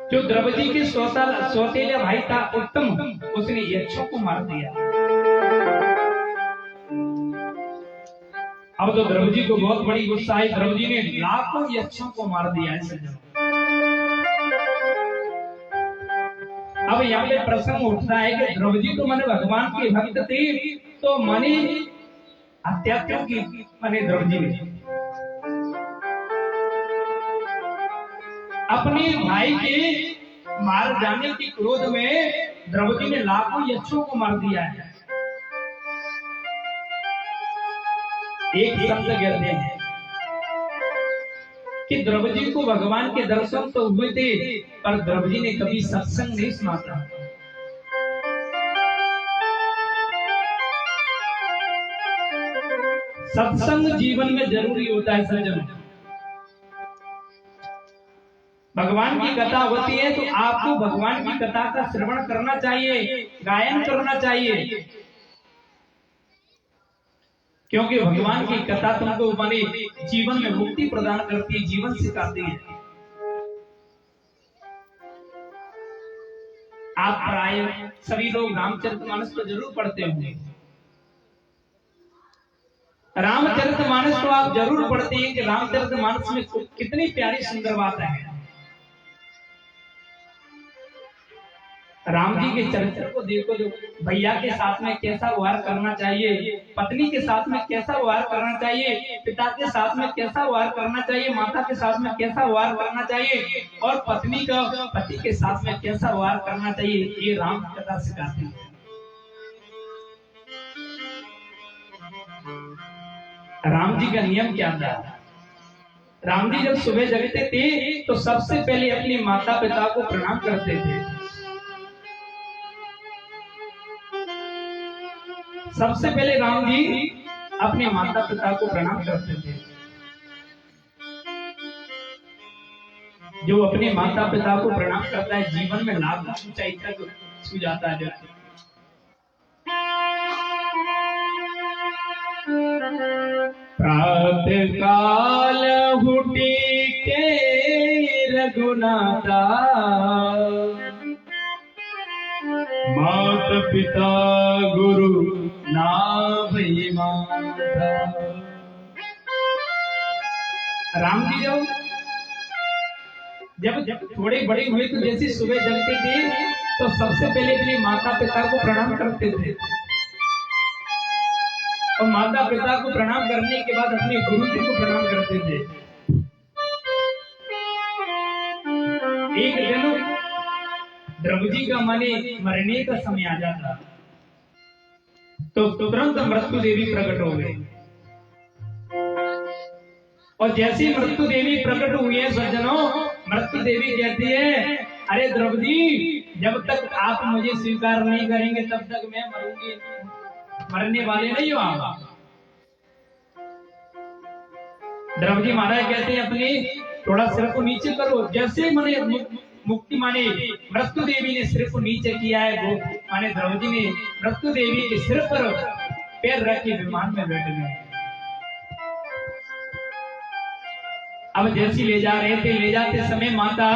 जो द्रौपदी के सौतेला भाई था उत्तम, उसने यक्षों को मार दिया। अब तो द्रौपदी को बहुत बड़ी गुस्सा आई, द्रौपदी ने लाखों यक्षों को मार दिया है। अब यहाँ पे प्रश्न उठता है कि द्रौपदी तो माने भगवान के भक्त थी, तो माने हत्या क्यों की माने द्रौपदी ने? अपने भाई के मार जाने के क्रोध में द्रौपदी ने लाखों यक्षों को मार दिया है। एक शब्द कहते हैं कि द्रौपदी को भगवान के दर्शन तो हुए थे, पर द्रौपदी ने कभी सत्संग नहीं सुना था। सत्संग जीवन में जरूरी होता है सज्जनों। भगवान की कथा होती है तो आपको भगवान की कथा का श्रवण करना चाहिए, गायन करना चाहिए, क्योंकि भगवान की कथा तुमको हमारे जीवन में मुक्ति प्रदान करती है, जीवन सिखाती है। आप प्राय सभी लोग रामचरितमानस तो जरूर पढ़ते होंगे। रामचरितमानस तो आप जरूर पढ़ते हैं कि रामचरितमानस में कितनी प्यारी सुंदर बात है। राम जी के चरित्र को देखो, जो भैया के साथ में कैसा व्यवहार करना चाहिए, पत्नी के साथ में कैसा व्यवहार करना चाहिए, पिता के साथ में कैसा व्यवहार करना चाहिए, माता के साथ में कैसा व्यवहार करना चाहिए, और पत्नी का पति के साथ में कैसा व्यवहार करना चाहिए, ये राम कथा सिखाती है। राम जी का नियम क्या था? राम जी जब सुबह जगते थे तो सबसे पहले अपनी माता पिता को प्रणाम करते थे। सबसे पहले राम जी अपने माता पिता को प्रणाम करते थे। जो अपने माता पिता को प्रणाम करता है जीवन में लाभ ऊंचाई तक छू जाता है। प्रातः काल हुटी के रघुनाथा, मात पिता गुरु ना भई माता। राम जी जब थोड़े बड़े हुए तो जैसे सुबह जगते थे तो सबसे पहले अपने माता पिता को प्रणाम करते थे, और माता पिता को प्रणाम करने के बाद अपने गुरु जी को प्रणाम करते थे। एक दिन द्रौपदी का मरने का समय आ जाता तो तुरंत मृत्यु देवी प्रकट हो गई, और जैसे मृत्यु देवी प्रकट हुई है सज्जनों, मृत्यु देवी कहती है, अरे द्रौपदी, जब तक आप मुझे स्वीकार नहीं करेंगे तब तक मैं मरूंगी, मरने वाले नहीं हो आप। द्रौपदी महाराज कहते हैं अपने थोड़ा सिर को नीचे करो। जैसे मुक्ति मृत्यु देवी ने सिर को नीचे किया है, वो द्रौपदी ने मृत्यु देवी के सिर पर पैर रख के विमान में बैठ गए। अब जैसी ले जा रहे थे, ले जाते समय माता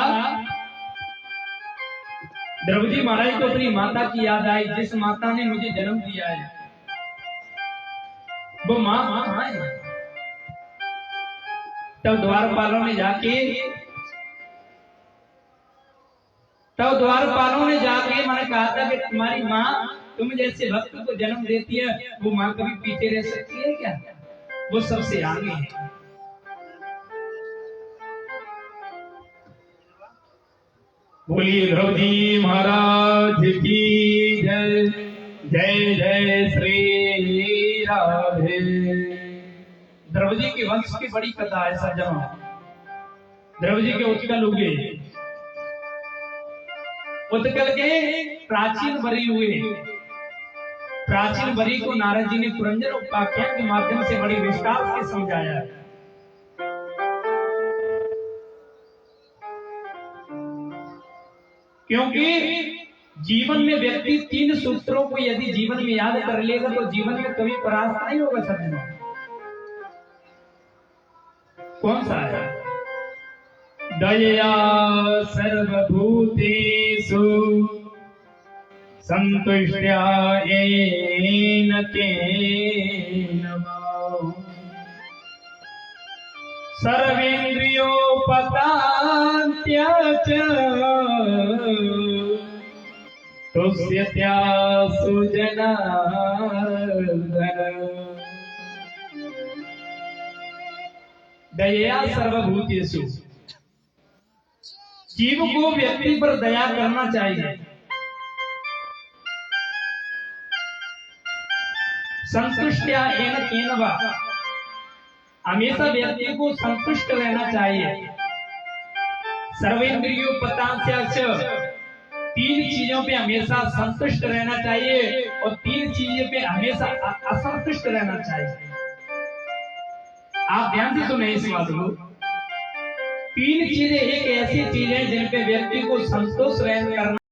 द्रौपदी महाराज को अपनी माता की याद आई, जिस माता ने मुझे जन्म दिया है वो माँ है। तब द्वारपालों ने मैंने कहा था कि तुम्हारी माँ तुम जैसे भक्त को जन्म देती है, वो माँ कभी पीछे रह सकती है क्या? वो सबसे आगे है। बोलिए द्रौपदी महाराज की जय। जय जय श्री राधे। द्रौपदी के वंश की बड़ी कथा है सज्जनों। द्रौपदी के उत्कल हुए, उत्कल के प्राचीन बरी हुए। प्राचीन बरी को नारद जी ने पुरंजन उपाख्यान के माध्यम से बड़ी विस्तार से समझाया। क्योंकि जीवन में व्यक्ति 3 सूत्रों को यदि जीवन में याद कर लेगा तो जीवन में कभी परास्त नहीं होगा सज्जनों। कौन सा है? दया सर्वभूतेषु संतुष्ट्या येन केन वा सर्वेन्द्रियोपतान्त्या च तुष्यत्या सुजनार्दन। दया सर्वभूतेषु, जीव को व्यक्ति पर दया करना चाहिए, संतुष्टिया एन केनवा, हमेशा व्यक्ति को संतुष्ट रहना चाहिए। सर्वेंद्रियो पतांस्याच, तीन चीजों पे हमेशा संतुष्ट रहना चाहिए और तीन चीजों पे हमेशा असंतुष्ट रहना चाहिए। आप ध्यान से सुने इस बात को। तीन चीजें एक ऐसी चीज है जिन पे व्यक्ति को संतुष्ट रहना करना